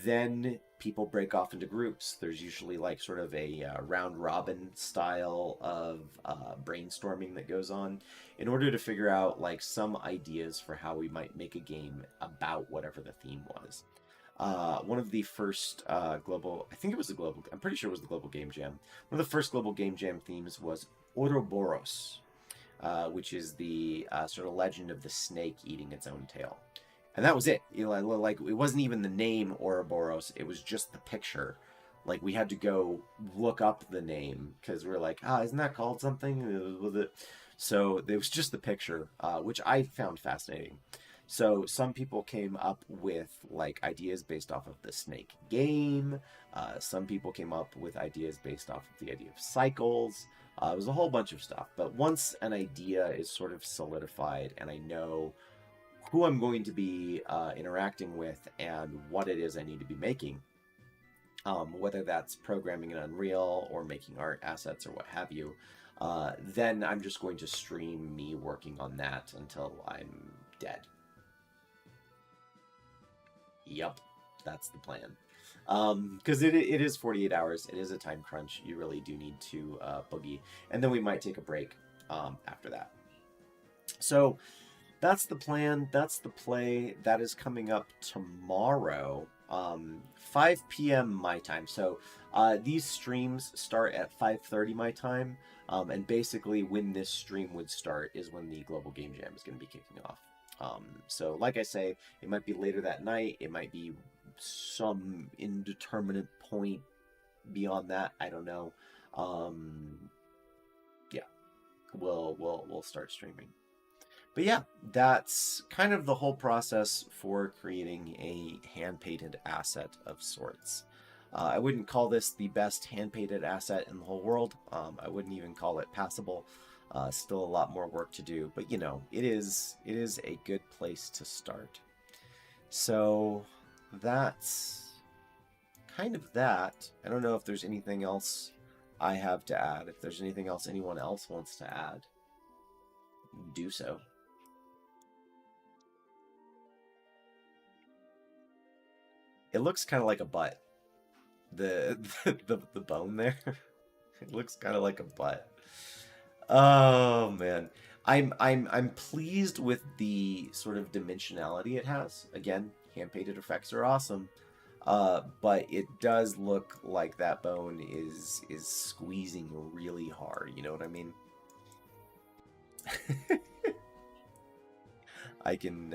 then people break off into groups. There's usually like sort of a round robin style of brainstorming that goes on in order to figure out like some ideas for how we might make a game about whatever the theme was. One of the first global, I think it was the global, I'm pretty sure it was the Global Game Jam. One of the first Global Game Jam themes was Ouroboros, which is the sort of legend of the snake eating its own tail. And that was it. You know, like, it wasn't even the name Ouroboros, it was just the picture. Like, we had to go look up the name because we were like, isn't that called something? Was it? So it was just the picture, which I found fascinating. So some people came up with like ideas based off of the snake game. Some people came up with ideas based off of the idea of cycles. It was a whole bunch of stuff. But once an idea is sort of solidified and I know who I'm going to be interacting with and what it is I need to be making, whether that's programming in Unreal or making art assets or what have you, then I'm just going to stream me working on that until I'm dead. Yep, that's the plan. Because it is 48 hours. It is a time crunch. You really do need to boogie. And then we might take a break after that. So that's the plan. That's the play. That is coming up tomorrow, 5 p.m. my time. So these streams start at 5:30 my time. And basically when this stream would start is when the Global Game Jam is going to be kicking off. So like I say, it might be later that night. It might be some indeterminate point beyond that. I don't know. Yeah, we'll start streaming. But yeah, that's kind of the whole process for creating a hand-painted asset of sorts. I wouldn't call this the best hand-painted asset in the whole world. I wouldn't even call it passable. Still a lot more work to do, but you know, it is a good place to start. So that's kind of that. I don't know if there's anything else I have to add. If there's anything else anyone else wants to add, do so. It looks kind of like a butt. The the bone there. It looks kind of like a butt. Oh man. I'm pleased with the sort of dimensionality it has. Again, hand-painted effects are awesome. But it does look like that bone is squeezing really hard, you know what I mean? I can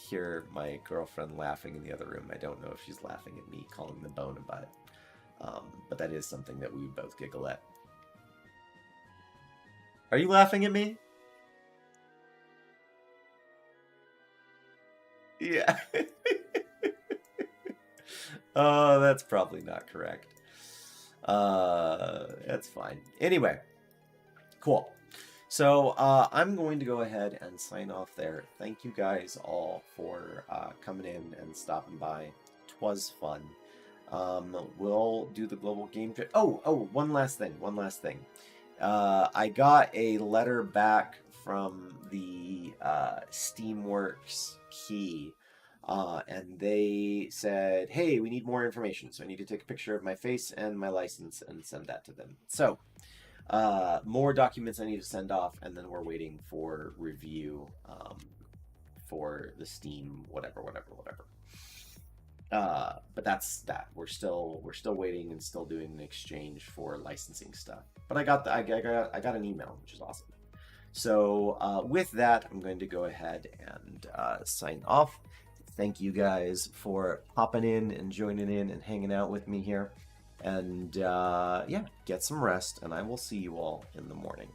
hear my girlfriend laughing in the other room. I don't know if she's laughing at me calling the bone a butt. But that is something that we would both giggle at. Are you laughing at me? Yeah. Oh, that's probably not correct. That's fine. Anyway, cool. So I'm going to go ahead and sign off there. Thank you guys all for coming in and stopping by. Twas fun. We'll do the global game trip. Oh, one last thing. One last thing. I got a letter back from the Steamworks key, and they said, "Hey, we need more information, so I need to take a picture of my face and my license and send that to them." So, more documents I need to send off, and then we're waiting for review for the Steam whatever. But that's that. We're still waiting and still doing an exchange for licensing stuff. But I got an email, which is awesome. So with that, I'm going to go ahead and sign off. Thank you guys for popping in and joining in and hanging out with me here. And yeah, get some rest, and I will see you all in the morning.